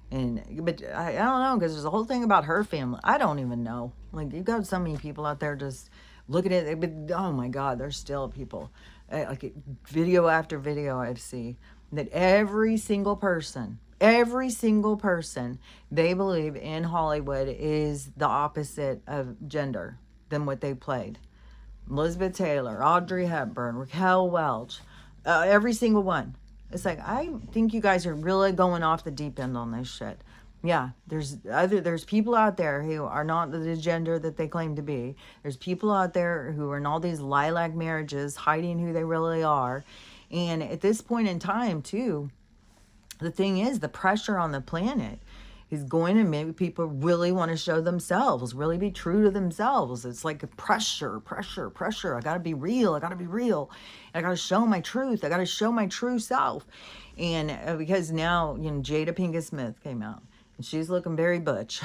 But I don't know, because there's a whole thing about her family. I don't even know. Like, you've got so many people out there just looking at it. But oh my God, there's still people. Like, video after video I see that every single person, they believe in Hollywood is the opposite of gender than what they played. Elizabeth Taylor, Audrey Hepburn, Raquel Welch, every single one. It's like, I think you guys are really going off the deep end on this shit. Yeah, there's people out there who are not the gender that they claim to be. There's people out there who are in all these lilac marriages, hiding who they really are. And at this point in time, too, the thing is, the pressure on the planet is going to make people really want to show themselves, really be true to themselves. It's like a pressure. I got to be real. I got to show my truth. I got to show my true self. And because now, Jada Pinkett Smith came out, and she's looking very butch.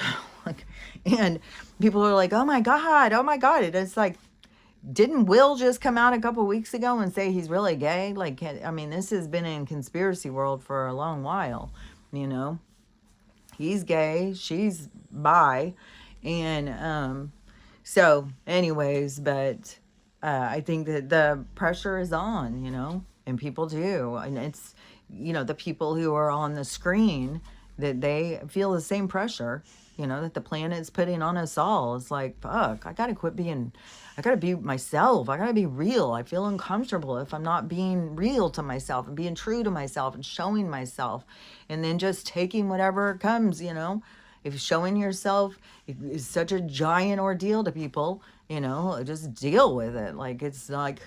And people are like, oh my God. And it's like, didn't Will just come out a couple weeks ago and say he's really gay? Like, I mean, this has been in conspiracy world for a long while, He's gay, she's bi. And so anyways, but I think that the pressure is on, and people do. And it's, the people who are on the screen, that they feel the same pressure, that the planet's putting on us all. It's like, fuck, I gotta be myself. I gotta be real. I feel uncomfortable if I'm not being real to myself and being true to myself and showing myself, and then just taking whatever comes, If showing yourself is such a giant ordeal to people, just deal with it. Like, it's like,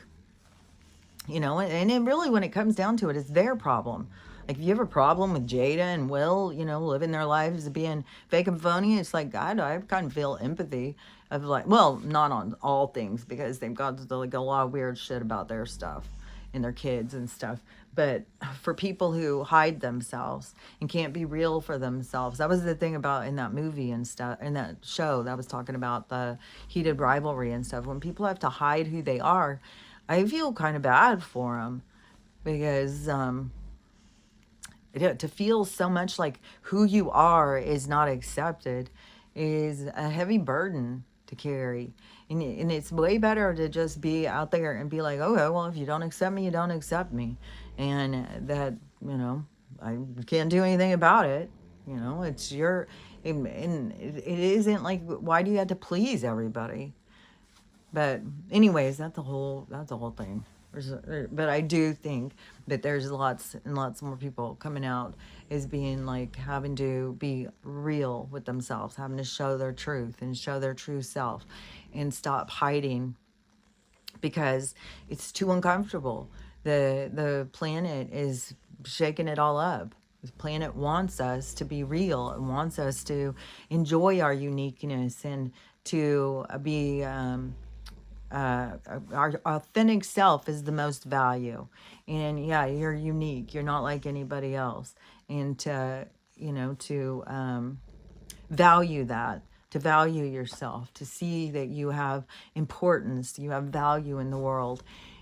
and it really, when it comes down to it, it's their problem. Like, if you have a problem with Jada and Will, living their lives being fake and phony, it's like, I kind of feel empathy of, like, well, not on all things, because they've got like a lot of weird shit about their stuff and their kids and stuff. But for people who hide themselves and can't be real for themselves, that was the thing about in that movie and stuff, in that show that was talking about the heated rivalry and stuff. When people have to hide who they are, I feel kind of bad for them, because to feel so much like who you are is not accepted is a heavy burden to carry. And it's way better to just be out there and be like, okay, well, if you don't accept me, you don't accept me. And that, I can't do anything about it. It's your, and it isn't like, why do you have to please everybody? But anyways, that's the whole thing. But I do think that there's lots and lots more people coming out as being like, having to be real with themselves, having to show their truth and show their true self, and stop hiding, because it's too uncomfortable. The planet is shaking it all up. The planet wants us to be real. It wants us to enjoy our uniqueness and to be our authentic self is the most value. And yeah, you're unique. You're not like anybody else. And to value that, to value yourself, to see that you have importance, you have value in the world.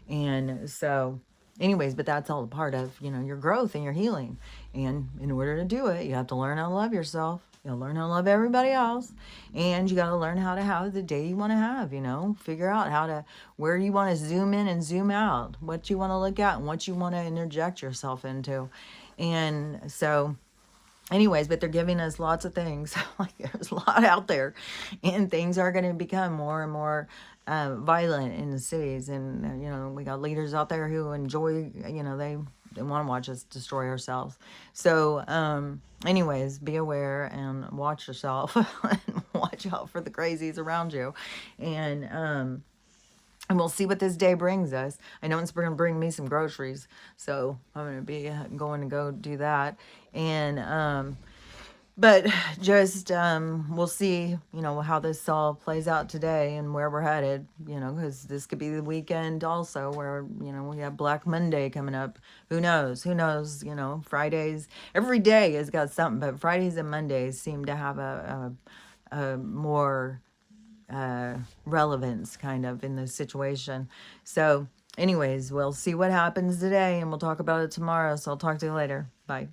And so anyways, but that's all a part of, your growth and your healing. And in order to do it, you have to learn how to love yourself. You'll learn how to love everybody else. And you got to learn how to have the day you want to have, figure out where you want to zoom in and zoom out, what you want to look at and what you want to interject yourself into. And so anyways, but they're giving us lots of things. Like there's a lot out there, and things are going to become more and more violent in the cities. And we got leaders out there who enjoy, they want to watch us destroy ourselves. So anyways, be aware and watch yourself and watch out for the crazies around you. And we'll see what this day brings us. I know it's going to bring me some groceries, so I'm going to be going to go do that. And but just we'll see, how this all plays out today and where we're headed. Because this could be the weekend also, where we have Black Monday coming up. Who knows? Who knows? Fridays. Every day has got something, but Fridays and Mondays seem to have a more relevance kind of in this situation. So anyways, we'll see what happens today, and we'll talk about it tomorrow. So I'll talk to you later. Bye.